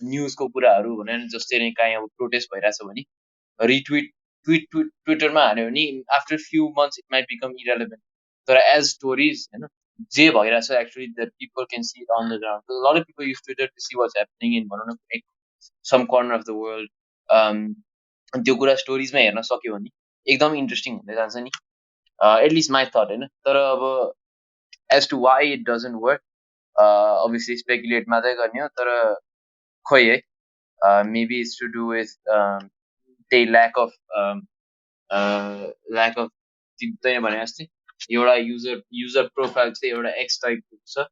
न्युजको कुराहरू भनेर जस्तै नै काहीँ अब प्रोटेस्ट भइरहेछ भने रिट्विट ट्विटरमा हाल्यो भने after few months it might become irrelevant तर एज स्टोरिज होइन जे भइरहेछ actually that people can see it on the ground lot of people use Twitter to see what's happening in भनौँ न some corner of the world त्यो कुरा स्टोरिजमा हेर्न सक्यो भने एकदम इन्ट्रेस्टिङ हुँदै जान्छ नि एटलिस्ट माई थट होइन तर अब as to why it doesn't work obviously speculate मात्रै गर्ने हो तर खोइ है maybe it's to do with त्यही ल्याक अफ तैँले भने जस्तै एउटा युजर प्रोफाइल चाहिँ एउटा एक्स टाइपको छ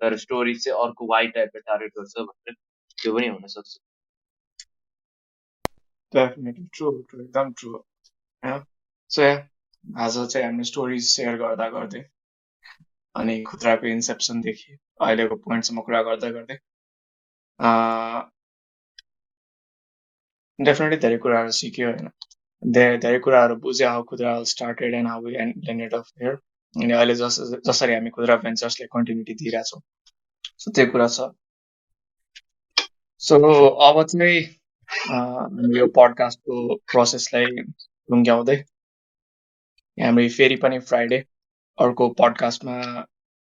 तर स्टोरी चाहिँ अर्को वाइ टाइपको टार्गेट गर्छ भनेर त्यो पनि हुनसक्छ डेफिनेटली ट्रु एकदम ट्रु होइन सो आज चाहिँ हामीले स्टोरिज सेयर गर्दा गर्दै अनि खुद्राको इन्सेप्सनदेखि अहिलेको पोइन्टसम्म कुरा गर्दै गर्दै डेफिनेटली धेरै कुराहरू सिक्यो होइन धेरै कुराहरू बुझ्यो हाउ खुद्रा started and how we ended up here अनि अहिले जसरी हामी खुद्रा भेन्चर्सले कन्टिन्युटी दिइरहेछौँ सो त्यो कुरा छ सो अब चाहिँ हामी यो पडकास्टको प्रोसेसलाई टुङ्ग्याउँदै हामी फेरि पनि फ्राइडे अर्को पडकास्टमा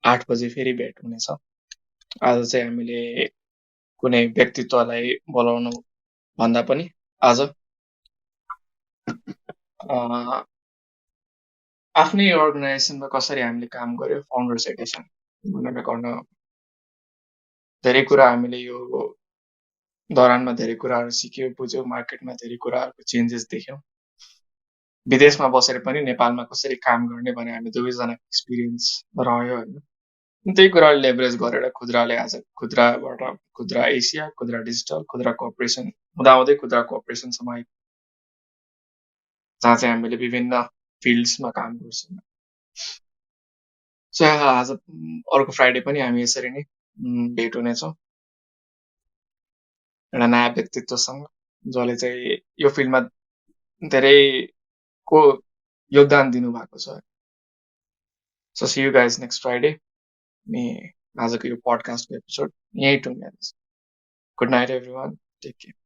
8 बजे फेरि भेट हुनेछ आज चाहिँ हामीले कुनै व्यक्तित्वलाई बोलाउनु भन्दा पनि आज आफ्नै अर्गनाइजेसनमा कसरी हामीले काम गर्यो फाउन्डर्स एडिसन भनेर गर्न धेरै कुरा हामीले यो दौरानमा धेरै कुराहरू सिक्यौँ बुझ्यौँ मार्केटमा धेरै कुराहरूको चेन्जेस देख्यौँ विदेशमा बसेर पनि नेपालमा कसरी काम गर्ने भने हामी दुवैजनाको एक्सपिरियन्स रह्यो होइन त्यही कुराले लेभरेज गरेर खुद्राले आज खुद्राबाट खुद्रा एसिया खुद्रा डिजिटल खुद्रा कोअपरेसन हुँदाहुँदै खुद्रा कोअपरेसनसम्म आयो जहाँ चाहिँ हामीले विभिन्न फिल्ड्समा काम गर्छौँ सो आज अर्को फ्राइडे पनि हामी यसरी नै भेट हुनेछौँ एउटा नयाँ व्यक्तित्वसँग जसले चाहिँ यो फिल्डमा धेरैको योगदान दिनुभएको छ so see you guys next Friday अनि आजको यो पडकास्टको एपिसोड यहीँ टुङ्ग्याउँदैछ good night everyone take care